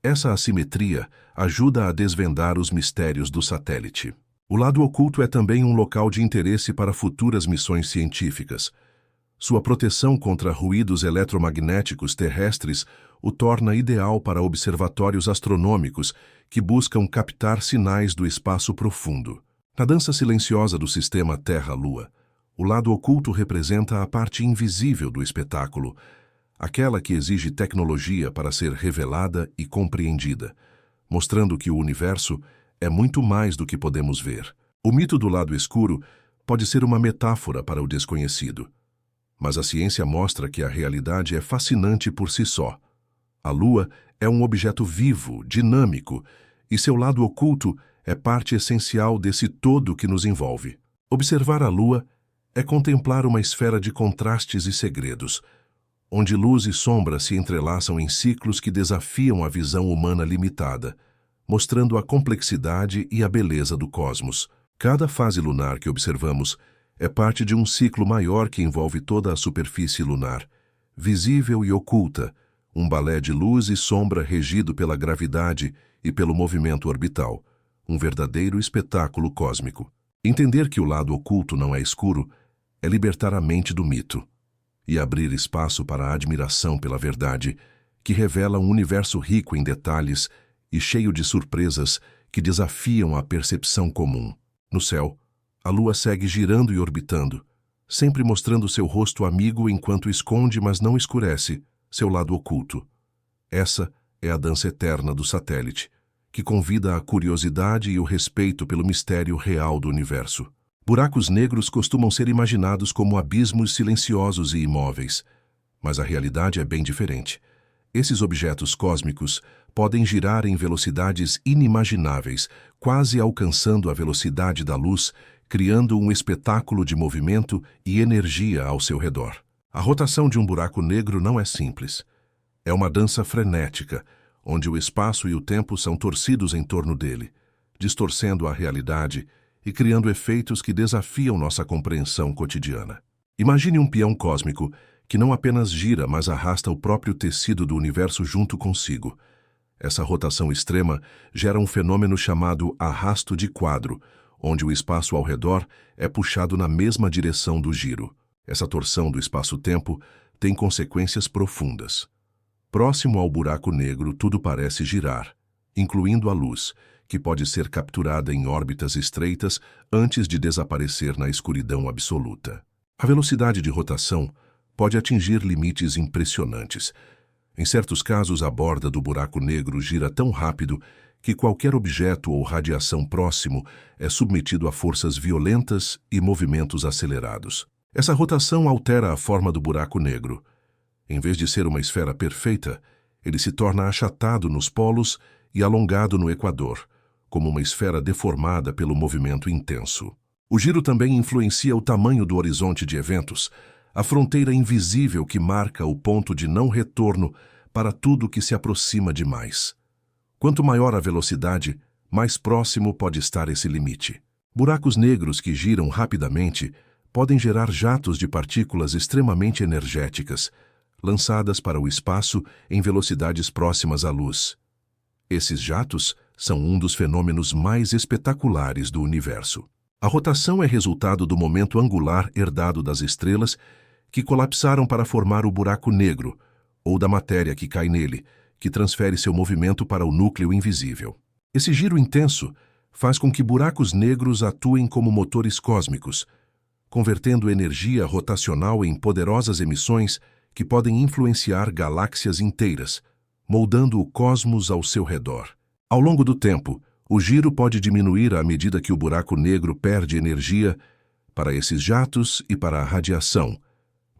Essa assimetria ajuda a desvendar os mistérios do satélite. O lado oculto é também um local de interesse para futuras missões científicas. Sua proteção contra ruídos eletromagnéticos terrestres o torna ideal para observatórios astronômicos que buscam captar sinais do espaço profundo. Na dança silenciosa do sistema Terra-Lua, o lado oculto representa a parte invisível do espetáculo, aquela que exige tecnologia para ser revelada e compreendida, mostrando que o universo é muito mais do que podemos ver. O mito do lado escuro pode ser uma metáfora para o desconhecido, mas a ciência mostra que a realidade é fascinante por si só. A Lua é um objeto vivo, dinâmico, e seu lado oculto é parte essencial desse todo que nos envolve. Observar a Lua é contemplar uma esfera de contrastes e segredos, onde luz e sombra se entrelaçam em ciclos que desafiam a visão humana limitada, mostrando a complexidade e a beleza do cosmos. Cada fase lunar que observamos é parte de um ciclo maior que envolve toda a superfície lunar, visível e oculta, um balé de luz e sombra regido pela gravidade e pelo movimento orbital, um verdadeiro espetáculo cósmico. Entender que o lado oculto não é escuro é libertar a mente do mito e abrir espaço para a admiração pela verdade, que revela um universo rico em detalhes e cheio de surpresas que desafiam a percepção comum. No céu, a Lua segue girando e orbitando, sempre mostrando seu rosto amigo enquanto esconde, mas não escurece, seu lado oculto. Essa é a dança eterna do satélite, que convida a curiosidade e o respeito pelo mistério real do universo. Buracos negros costumam ser imaginados como abismos silenciosos e imóveis, mas a realidade é bem diferente. Esses objetos cósmicos podem girar em velocidades inimagináveis, quase alcançando a velocidade da luz, criando um espetáculo de movimento e energia ao seu redor. A rotação de um buraco negro não é simples. É uma dança frenética, onde o espaço e o tempo são torcidos em torno dele, distorcendo a realidade e criando efeitos que desafiam nossa compreensão cotidiana. Imagine um peão cósmico que não apenas gira, mas arrasta o próprio tecido do universo junto consigo. Essa rotação extrema gera um fenômeno chamado arrasto de quadro, onde o espaço ao redor é puxado na mesma direção do giro. Essa torção do espaço-tempo tem consequências profundas. Próximo ao buraco negro, tudo parece girar, incluindo a luz, que pode ser capturada em órbitas estreitas antes de desaparecer na escuridão absoluta. A velocidade de rotação pode atingir limites impressionantes. Em certos casos, a borda do buraco negro gira tão rápido que qualquer objeto ou radiação próximo é submetido a forças violentas e movimentos acelerados. Essa rotação altera a forma do buraco negro. Em vez de ser uma esfera perfeita, ele se torna achatado nos polos e alongado no equador, como uma esfera deformada pelo movimento intenso. O giro também influencia o tamanho do horizonte de eventos, a fronteira invisível que marca o ponto de não retorno para tudo que se aproxima demais. Quanto maior a velocidade, mais próximo pode estar esse limite. Buracos negros que giram rapidamente podem gerar jatos de partículas extremamente energéticas, lançadas para o espaço em velocidades próximas à luz. Esses jatos são um dos fenômenos mais espetaculares do universo. A rotação é resultado do momento angular herdado das estrelas que colapsaram para formar o buraco negro, ou da matéria que cai nele, que transfere seu movimento para o núcleo invisível. Esse giro intenso faz com que buracos negros atuem como motores cósmicos, convertendo energia rotacional em poderosas emissões que podem influenciar galáxias inteiras, moldando o cosmos ao seu redor. Ao longo do tempo, o giro pode diminuir à medida que o buraco negro perde energia para esses jatos e para a radiação,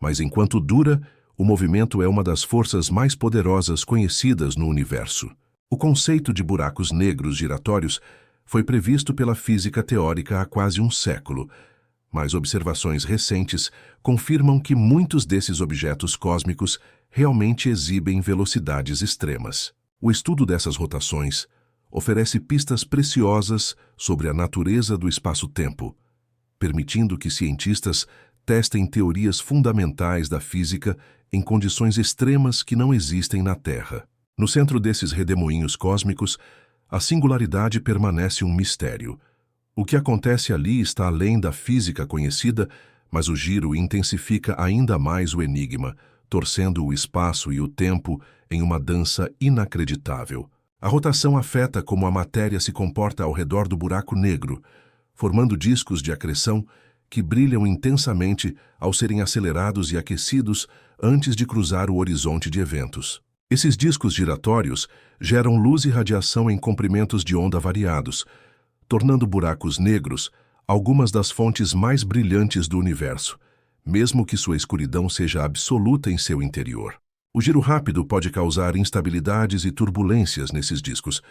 mas enquanto dura, o movimento é uma das forças mais poderosas conhecidas no universo. O conceito de buracos negros giratórios foi previsto pela física teórica há quase um século, mas observações recentes confirmam que muitos desses objetos cósmicos realmente exibem velocidades extremas. O estudo dessas rotações oferece pistas preciosas sobre a natureza do espaço-tempo, permitindo que cientistas testem teorias fundamentais da física em condições extremas que não existem na Terra. No centro desses redemoinhos cósmicos, a singularidade permanece um mistério. O que acontece ali está além da física conhecida, mas o giro intensifica ainda mais o enigma, torcendo o espaço e o tempo em uma dança inacreditável. A rotação afeta como a matéria se comporta ao redor do buraco negro, formando discos de acreção que brilham intensamente ao serem acelerados e aquecidos antes de cruzar o horizonte de eventos. Esses discos giratórios geram luz e radiação em comprimentos de onda variados, tornando buracos negros algumas das fontes mais brilhantes do universo, mesmo que sua escuridão seja absoluta em seu interior. O giro rápido pode causar instabilidades e turbulências nesses discos,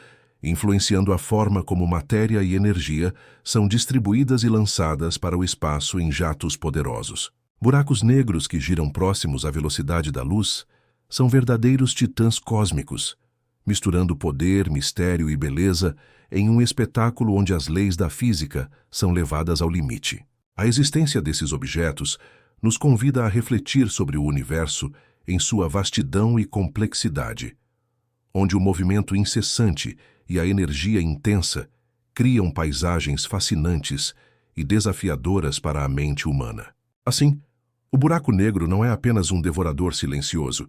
influenciando a forma como matéria e energia são distribuídas e lançadas para o espaço em jatos poderosos. Buracos negros que giram próximos à velocidade da luz são verdadeiros titãs cósmicos, misturando poder, mistério e beleza em um espetáculo onde as leis da física são levadas ao limite. A existência desses objetos nos convida a refletir sobre o universo em sua vastidão e complexidade, onde o movimento incessante e a energia intensa criam paisagens fascinantes e desafiadoras para a mente humana. Assim, o buraco negro não é apenas um devorador silencioso,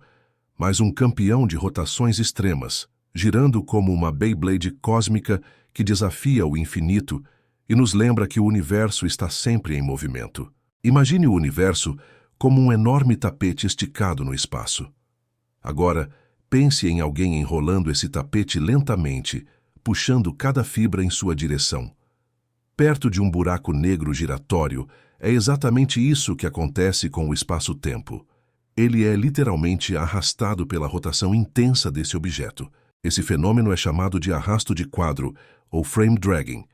mas um campeão de rotações extremas, girando como uma Beyblade cósmica que desafia o infinito e nos lembra que o universo está sempre em movimento. Imagine o universo como um enorme tapete esticado no espaço. Agora, pense em alguém enrolando esse tapete lentamente, puxando cada fibra em sua direção. Perto de um buraco negro giratório, é exatamente isso que acontece com o espaço-tempo. Ele é literalmente arrastado pela rotação intensa desse objeto. Esse fenômeno é chamado de arrasto de quadro, ou frame dragging.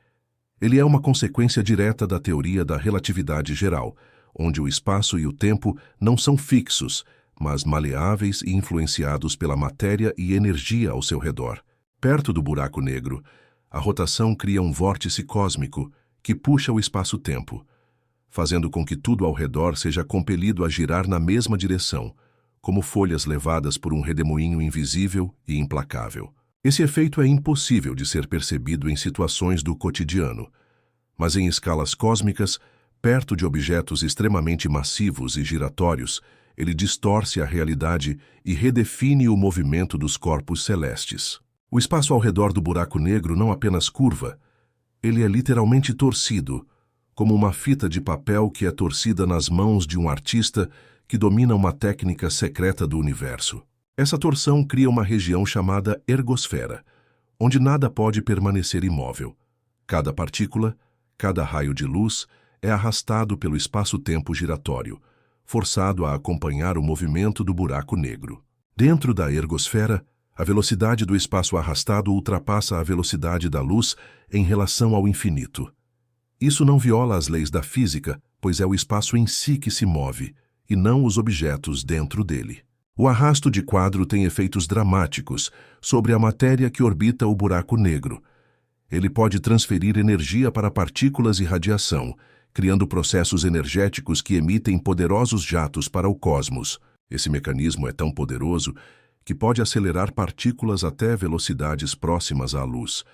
Ele é uma consequência direta da teoria da relatividade geral, onde o espaço e o tempo não são fixos, mas maleáveis e influenciados pela matéria e energia ao seu redor. Perto do buraco negro, a rotação cria um vórtice cósmico que puxa o espaço-tempo, fazendo com que tudo ao redor seja compelido a girar na mesma direção, como folhas levadas por um redemoinho invisível e implacável. Esse efeito é impossível de ser percebido em situações do cotidiano, mas em escalas cósmicas, perto de objetos extremamente massivos e giratórios, ele distorce a realidade e redefine o movimento dos corpos celestes. O espaço ao redor do buraco negro não apenas curva, ele é literalmente torcido, como uma fita de papel que é torcida nas mãos de um artista que domina uma técnica secreta do universo. Essa torção cria uma região chamada ergosfera, onde nada pode permanecer imóvel. Cada partícula, cada raio de luz é arrastado pelo espaço-tempo giratório, forçado a acompanhar o movimento do buraco negro. Dentro da ergosfera, a velocidade do espaço arrastado ultrapassa a velocidade da luz em relação ao infinito. Isso não viola as leis da física, pois é o espaço em si que se move, e não os objetos dentro dele. O arrasto de quadro tem efeitos dramáticos sobre a matéria que orbita o buraco negro. Ele pode transferir energia para partículas e radiação, criando processos energéticos que emitem poderosos jatos para o cosmos. Esse mecanismo é tão poderoso que pode acelerar partículas até velocidades próximas à luz,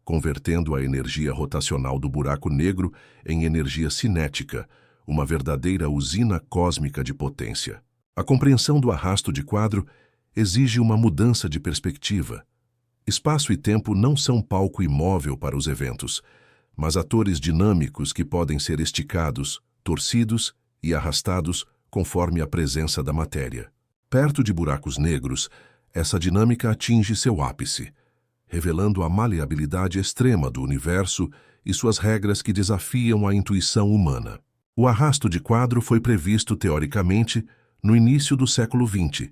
convertendo a energia rotacional do buraco negro em energia cinética, uma verdadeira usina cósmica de potência. A compreensão do arrasto de quadro exige uma mudança de perspectiva. Espaço e tempo não são palco imóvel para os eventos, mas atores dinâmicos que podem ser esticados, torcidos e arrastados conforme a presença da matéria. Perto de buracos negros, essa dinâmica atinge seu ápice, revelando a maleabilidade extrema do universo e suas regras que desafiam a intuição humana. O arrasto de quadro foi previsto teoricamente no início do século XX,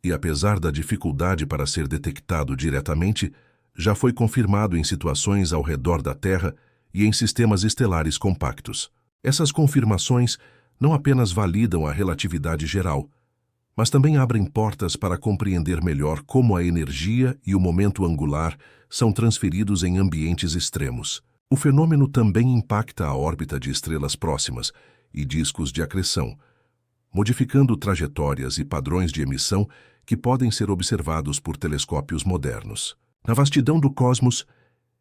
e apesar da dificuldade para ser detectado diretamente, já foi confirmado em situações ao redor da Terra e em sistemas estelares compactos. Essas confirmações não apenas validam a relatividade geral, mas também abrem portas para compreender melhor como a energia e o momento angular são transferidos em ambientes extremos. O fenômeno também impacta a órbita de estrelas próximas e discos de acreção, modificando trajetórias e padrões de emissão que podem ser observados por telescópios modernos. Na vastidão do cosmos,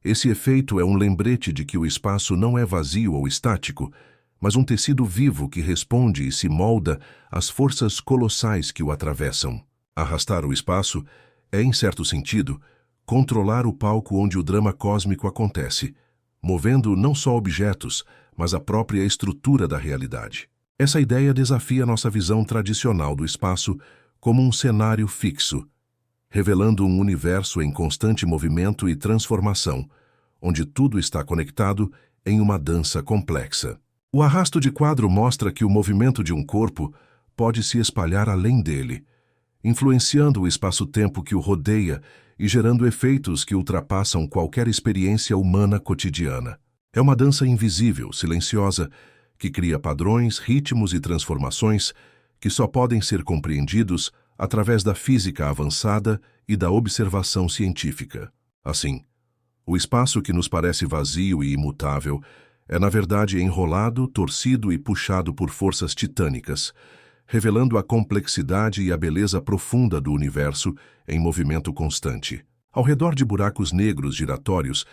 esse efeito é um lembrete de que o espaço não é vazio ou estático, mas um tecido vivo que responde e se molda às forças colossais que o atravessam. Arrastar o espaço é, em certo sentido, controlar o palco onde o drama cósmico acontece, movendo não só objetos, mas a própria estrutura da realidade. Essa ideia desafia nossa visão tradicional do espaço como um cenário fixo, revelando um universo em constante movimento e transformação, onde tudo está conectado em uma dança complexa. O arrasto de quadro mostra que o movimento de um corpo pode se espalhar além dele, influenciando o espaço-tempo que o rodeia e gerando efeitos que ultrapassam qualquer experiência humana cotidiana. É uma dança invisível, silenciosa, que cria padrões, ritmos e transformações que só podem ser compreendidos através da física avançada e da observação científica. Assim, o espaço que nos parece vazio e imutável é, na verdade, enrolado, torcido e puxado por forças titânicas, revelando a complexidade e a beleza profunda do universo em movimento constante. Ao redor de buracos negros giratórios,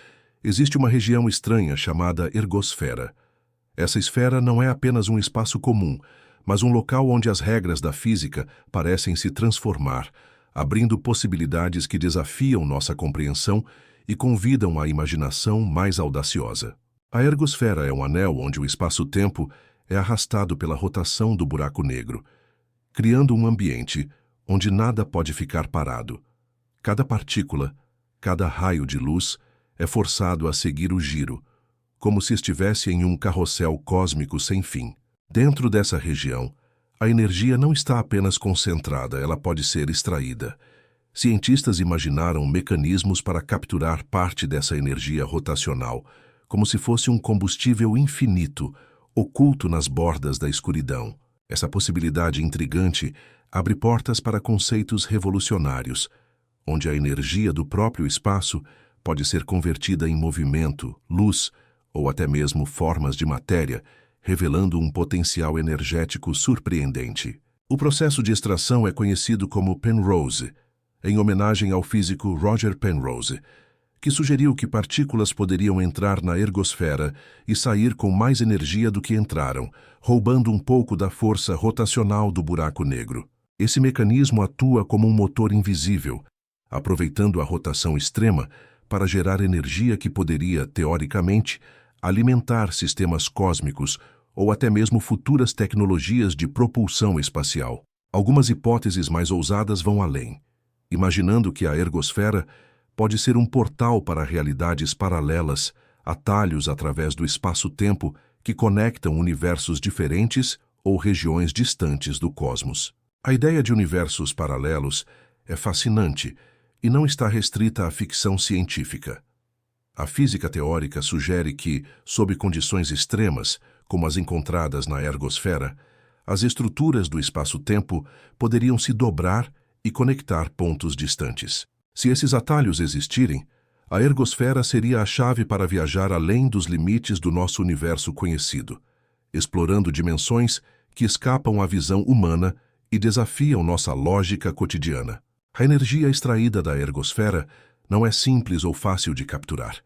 existe uma região estranha chamada ergosfera. Essa esfera não é apenas um espaço comum, mas um local onde as regras da física parecem se transformar, abrindo possibilidades que desafiam nossa compreensão e convidam a imaginação mais audaciosa. A ergosfera é um anel onde o espaço-tempo é arrastado pela rotação do buraco negro, criando um ambiente onde nada pode ficar parado. Cada partícula, cada raio de luz é forçado a seguir o giro, como se estivesse em um carrossel cósmico sem fim. Dentro dessa região, a energia não está apenas concentrada, ela pode ser extraída. Cientistas imaginaram mecanismos para capturar parte dessa energia rotacional, como se fosse um combustível infinito, oculto nas bordas da escuridão. Essa possibilidade intrigante abre portas para conceitos revolucionários, onde a energia do próprio espaço pode ser convertida em movimento, luz ou até mesmo formas de matéria, revelando um potencial energético surpreendente. O processo de extração é conhecido como Penrose, em homenagem ao físico Roger Penrose, que sugeriu que partículas poderiam entrar na ergosfera e sair com mais energia do que entraram, roubando um pouco da força rotacional do buraco negro. Esse mecanismo atua como um motor invisível, aproveitando a rotação extrema para gerar energia que poderia, teoricamente, alimentar sistemas cósmicos ou até mesmo futuras tecnologias de propulsão espacial. Algumas hipóteses mais ousadas vão além, imaginando que a ergosfera pode ser um portal para realidades paralelas, atalhos através do espaço-tempo que conectam universos diferentes ou regiões distantes do cosmos. A ideia de universos paralelos é fascinante e não está restrita à ficção científica. A física teórica sugere que, sob condições extremas, como as encontradas na ergosfera, as estruturas do espaço-tempo poderiam se dobrar e conectar pontos distantes. Se esses atalhos existirem, a ergosfera seria a chave para viajar além dos limites do nosso universo conhecido, explorando dimensões que escapam à visão humana e desafiam nossa lógica cotidiana. A energia extraída da ergosfera não é simples ou fácil de capturar.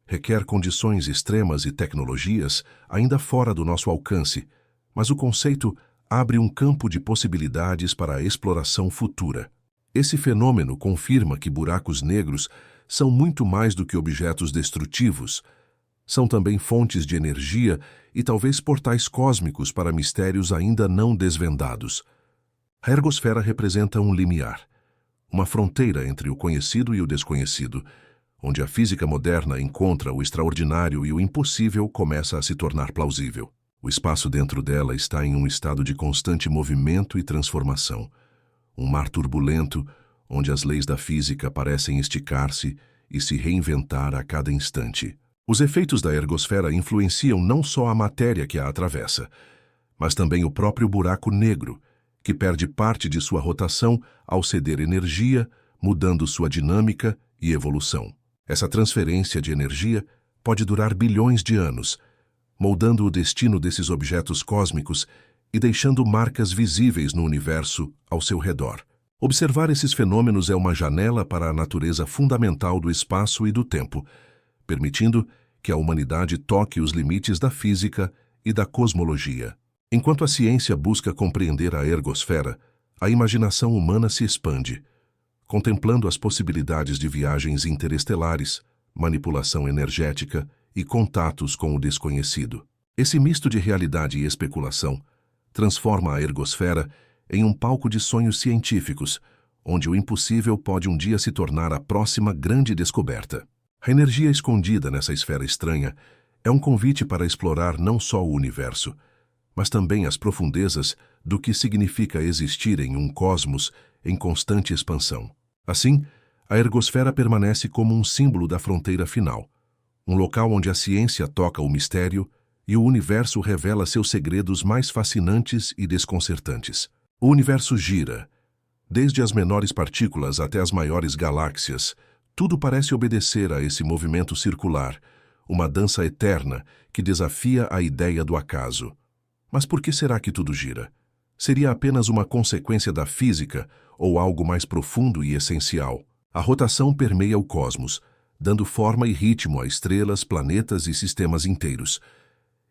Requer condições extremas e tecnologias ainda fora do nosso alcance, mas o conceito abre um campo de possibilidades para a exploração futura. Esse fenômeno confirma que buracos negros são muito mais do que objetos destrutivos. São também fontes de energia e talvez portais cósmicos para mistérios ainda não desvendados. A ergosfera representa um limiar, uma fronteira entre o conhecido e o desconhecido, onde a física moderna encontra o extraordinário e o impossível começa a se tornar plausível. O espaço dentro dela está em um estado de constante movimento e transformação. Um mar turbulento, onde as leis da física parecem esticar-se e se reinventar a cada instante. Os efeitos da ergosfera influenciam não só a matéria que a atravessa, mas também o próprio buraco negro, que perde parte de sua rotação ao ceder energia, mudando sua dinâmica e evolução. Essa transferência de energia pode durar bilhões de anos, moldando o destino desses objetos cósmicos e deixando marcas visíveis no universo ao seu redor. Observar esses fenômenos é uma janela para a natureza fundamental do espaço e do tempo, permitindo que a humanidade toque os limites da física e da cosmologia. Enquanto a ciência busca compreender a ergosfera, a imaginação humana se expande, contemplando as possibilidades de viagens interestelares, manipulação energética e contatos com o desconhecido. Esse misto de realidade e especulação transforma a ergosfera em um palco de sonhos científicos, onde o impossível pode um dia se tornar a próxima grande descoberta. A energia escondida nessa esfera estranha é um convite para explorar não só o universo, mas também as profundezas do que significa existir em um cosmos em constante expansão. Assim, a ergosfera permanece como um símbolo da fronteira final, um local onde a ciência toca o mistério e o universo revela seus segredos mais fascinantes e desconcertantes. O universo gira. Desde as menores partículas até as maiores galáxias, tudo parece obedecer a esse movimento circular, uma dança eterna que desafia a ideia do acaso. Mas por que será que tudo gira? Seria apenas uma consequência da física ou algo mais profundo e essencial? A rotação permeia o cosmos, dando forma e ritmo a estrelas, planetas e sistemas inteiros.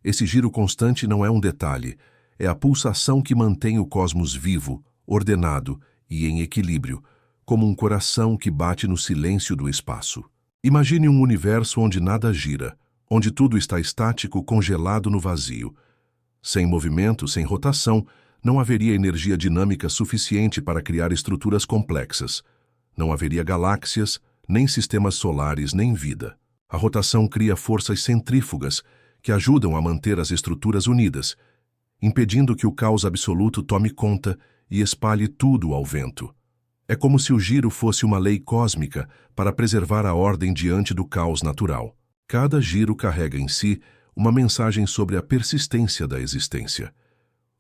Esse giro constante não é um detalhe, é a pulsação que mantém o cosmos vivo, ordenado e em equilíbrio, como um coração que bate no silêncio do espaço. Imagine um universo onde nada gira, onde tudo está estático, congelado no vazio. Sem movimento, sem rotação, não haveria energia dinâmica suficiente para criar estruturas complexas. Não haveria galáxias, nem sistemas solares, nem vida. A rotação cria forças centrífugas que ajudam a manter as estruturas unidas, impedindo que o caos absoluto tome conta e espalhe tudo ao vento. É como se o giro fosse uma lei cósmica para preservar a ordem diante do caos natural. Cada giro carrega em si uma mensagem sobre a persistência da existência.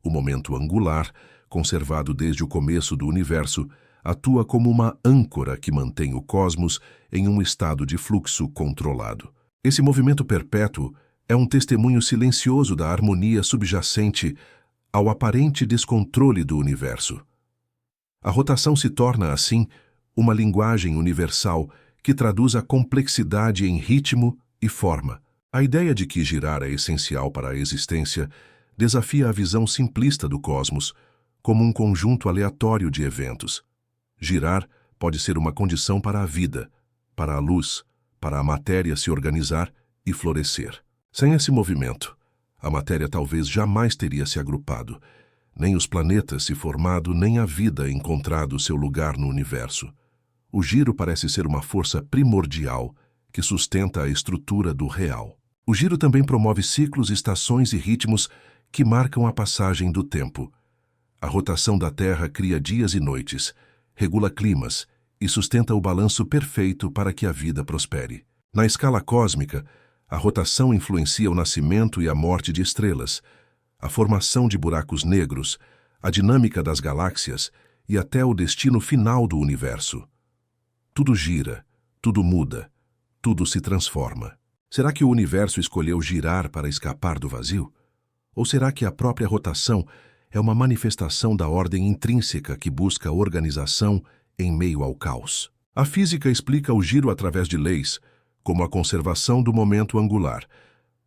O momento angular, conservado desde o começo do universo, atua como uma âncora que mantém o cosmos em um estado de fluxo controlado. Esse movimento perpétuo é um testemunho silencioso da harmonia subjacente ao aparente descontrole do universo. A rotação se torna, assim, uma linguagem universal que traduz a complexidade em ritmo e forma. A ideia de que girar é essencial para a existência desafia a visão simplista do cosmos como um conjunto aleatório de eventos. Girar pode ser uma condição para a vida, para a luz, para a matéria se organizar e florescer. Sem esse movimento, a matéria talvez jamais teria se agrupado, nem os planetas se formado, nem a vida encontrado seu lugar no universo. O giro parece ser uma força primordial que sustenta a estrutura do real. O giro também promove ciclos, estações e ritmos que marcam a passagem do tempo. A rotação da Terra cria dias e noites, regula climas e sustenta o balanço perfeito para que a vida prospere. Na escala cósmica, a rotação influencia o nascimento e a morte de estrelas, a formação de buracos negros, a dinâmica das galáxias e até o destino final do universo. Tudo gira, tudo muda, tudo se transforma. Será que o universo escolheu girar para escapar do vazio? Ou será que a própria rotação é uma manifestação da ordem intrínseca que busca organização em meio ao caos? A física explica o giro através de leis, como a conservação do momento angular,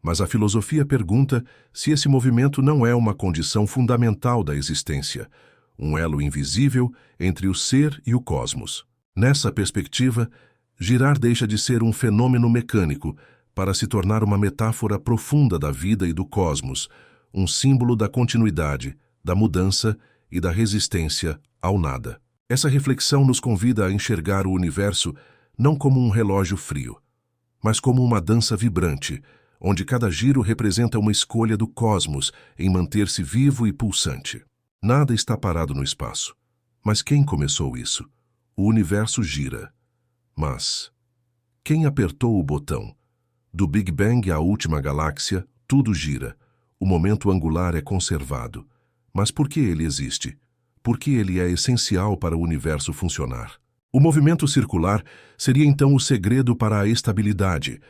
mas a filosofia pergunta se esse movimento não é uma condição fundamental da existência, um elo invisível entre o ser e o cosmos. Nessa perspectiva, girar deixa de ser um fenômeno mecânico para se tornar uma metáfora profunda da vida e do cosmos, um símbolo da continuidade, da mudança e da resistência ao nada. Essa reflexão nos convida a enxergar o universo não como um relógio frio, mas como uma dança vibrante, onde cada giro representa uma escolha do cosmos em manter-se vivo e pulsante. Nada está parado no espaço. Mas quem começou isso? O universo gira. Mas quem apertou o botão? Do Big Bang à última galáxia, tudo gira. O momento angular é conservado. Mas por que ele existe? Porque ele é essencial para o universo funcionar. O movimento circular seria então o segredo para a estabilidade,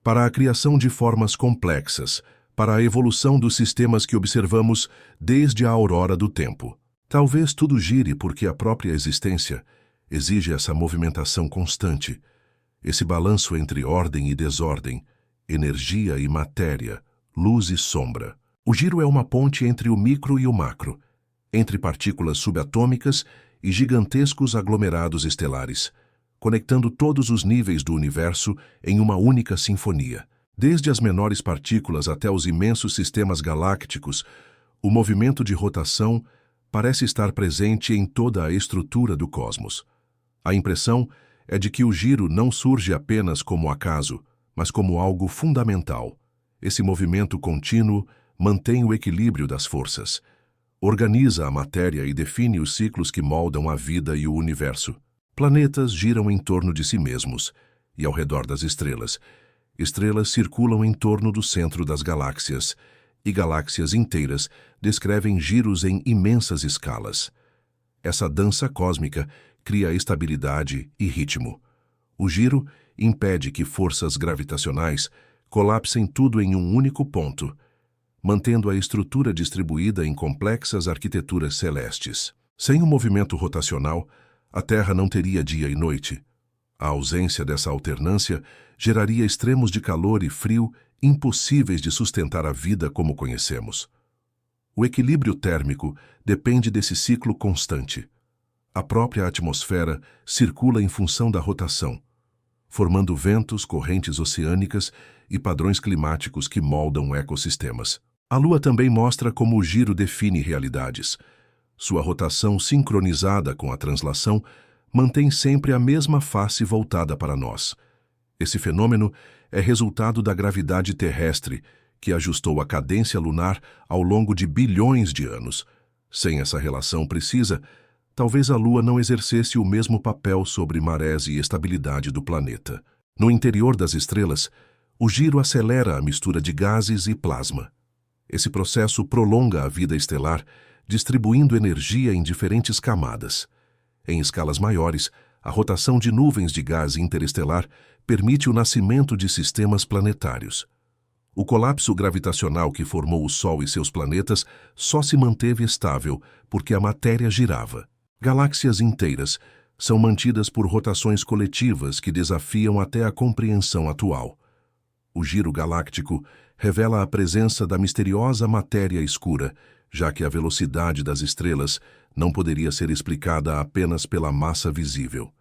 para a criação de formas complexas, para a evolução dos sistemas que observamos desde a aurora do tempo. Talvez tudo gire porque a própria existência exige essa movimentação constante, esse balanço entre ordem e desordem, energia e matéria, luz e sombra. O giro é uma ponte entre o micro e o macro, entre partículas subatômicas e gigantescos aglomerados estelares, conectando todos os níveis do universo em uma única sinfonia. Desde as menores partículas até os imensos sistemas galácticos, o movimento de rotação parece estar presente em toda a estrutura do cosmos. A impressão é de que o giro não surge apenas como acaso, mas como algo fundamental. Esse movimento contínuo mantém o equilíbrio das forças, organiza a matéria e define os ciclos que moldam a vida e o universo. Planetas giram em torno de si mesmos e ao redor das estrelas. Estrelas circulam em torno do centro das galáxias, e galáxias inteiras descrevem giros em imensas escalas. Essa dança cósmica cria estabilidade e ritmo. O giro impede que forças gravitacionais colapsem tudo em um único ponto, mantendo a estrutura distribuída em complexas arquiteturas celestes. Sem o movimento rotacional, a Terra não teria dia e noite. A ausência dessa alternância geraria extremos de calor e frio impossíveis de sustentar a vida como conhecemos. O equilíbrio térmico depende desse ciclo constante. A própria atmosfera circula em função da rotação, formando ventos, correntes oceânicas e padrões climáticos que moldam ecossistemas. A Lua também mostra como o giro define realidades. Sua rotação sincronizada com a translação mantém sempre a mesma face voltada para nós. Esse fenômeno é resultado da gravidade terrestre, que ajustou a cadência lunar ao longo de bilhões de anos. Sem essa relação precisa, talvez a Lua não exercesse o mesmo papel sobre marés e estabilidade do planeta. No interior das estrelas, O giro acelera a mistura de gases e plasma. Esse processo prolonga a vida estelar, distribuindo energia em diferentes camadas. Em escalas maiores, a rotação de nuvens de gás interestelar permite o nascimento de sistemas planetários. O colapso gravitacional que formou o Sol e seus planetas só se manteve estável porque a matéria girava. Galáxias inteiras são mantidas por rotações coletivas que desafiam até a compreensão atual. O giro galáctico revela a presença da misteriosa matéria escura, já que a velocidade das estrelas não poderia ser explicada apenas pela massa visível.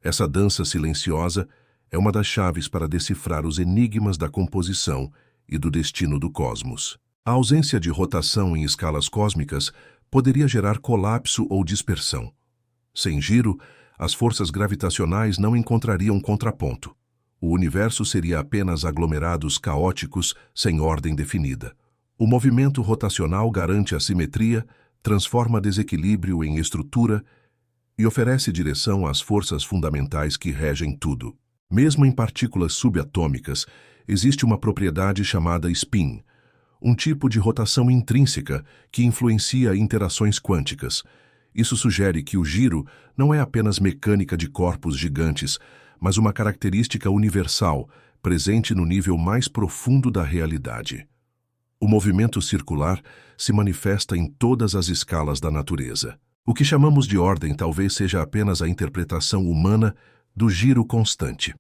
Essa dança silenciosa é uma das chaves para decifrar os enigmas da composição e do destino do cosmos. A ausência de rotação em escalas cósmicas poderia gerar colapso ou dispersão. Sem giro, as forças gravitacionais não encontrariam contraponto. O universo seria apenas aglomerados caóticos sem ordem definida. O movimento rotacional garante a simetria, transforma desequilíbrio em estrutura e oferece direção às forças fundamentais que regem tudo. Mesmo em partículas subatômicas, existe uma propriedade chamada spin, um tipo de rotação intrínseca que influencia interações quânticas. Isso sugere que o giro não é apenas mecânica de corpos gigantes, mas uma característica universal, presente no nível mais profundo da realidade. O movimento circular se manifesta em todas as escalas da natureza. O que chamamos de ordem talvez seja apenas a interpretação humana do giro constante.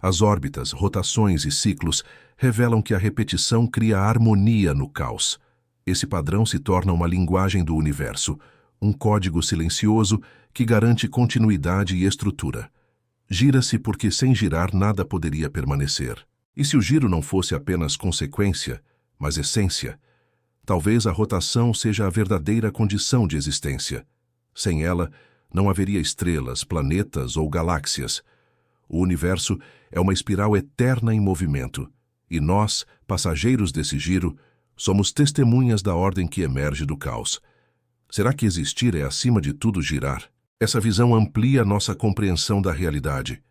As órbitas, rotações e ciclos revelam que a repetição cria harmonia no caos. Esse padrão se torna uma linguagem do universo, um código silencioso que garante continuidade e estrutura. Gira-se porque sem girar nada poderia permanecer. E se o giro não fosse apenas consequência, mas essência, talvez a rotação seja a verdadeira condição de existência. Sem ela, não haveria estrelas, planetas ou galáxias. O universo é uma espiral eterna em movimento, e nós, passageiros desse giro, somos testemunhas da ordem que emerge do caos. Será que existir é acima de tudo girar? Essa visão amplia nossa compreensão da realidade,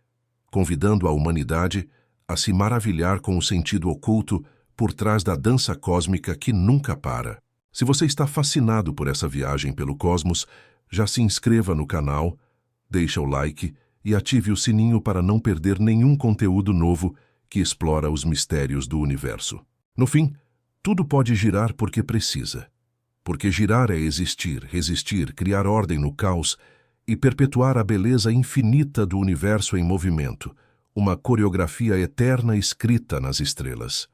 convidando a humanidade a se maravilhar com o sentido oculto por trás da dança cósmica que nunca para. Se você está fascinado por essa viagem pelo cosmos, já se inscreva no canal, deixa o like e ative o sininho para não perder nenhum conteúdo novo que explora os mistérios do universo. No fim, tudo pode girar porque precisa. Porque girar é existir, resistir, criar ordem no caos e perpetuar a beleza infinita do universo em movimento, uma coreografia eterna escrita nas estrelas.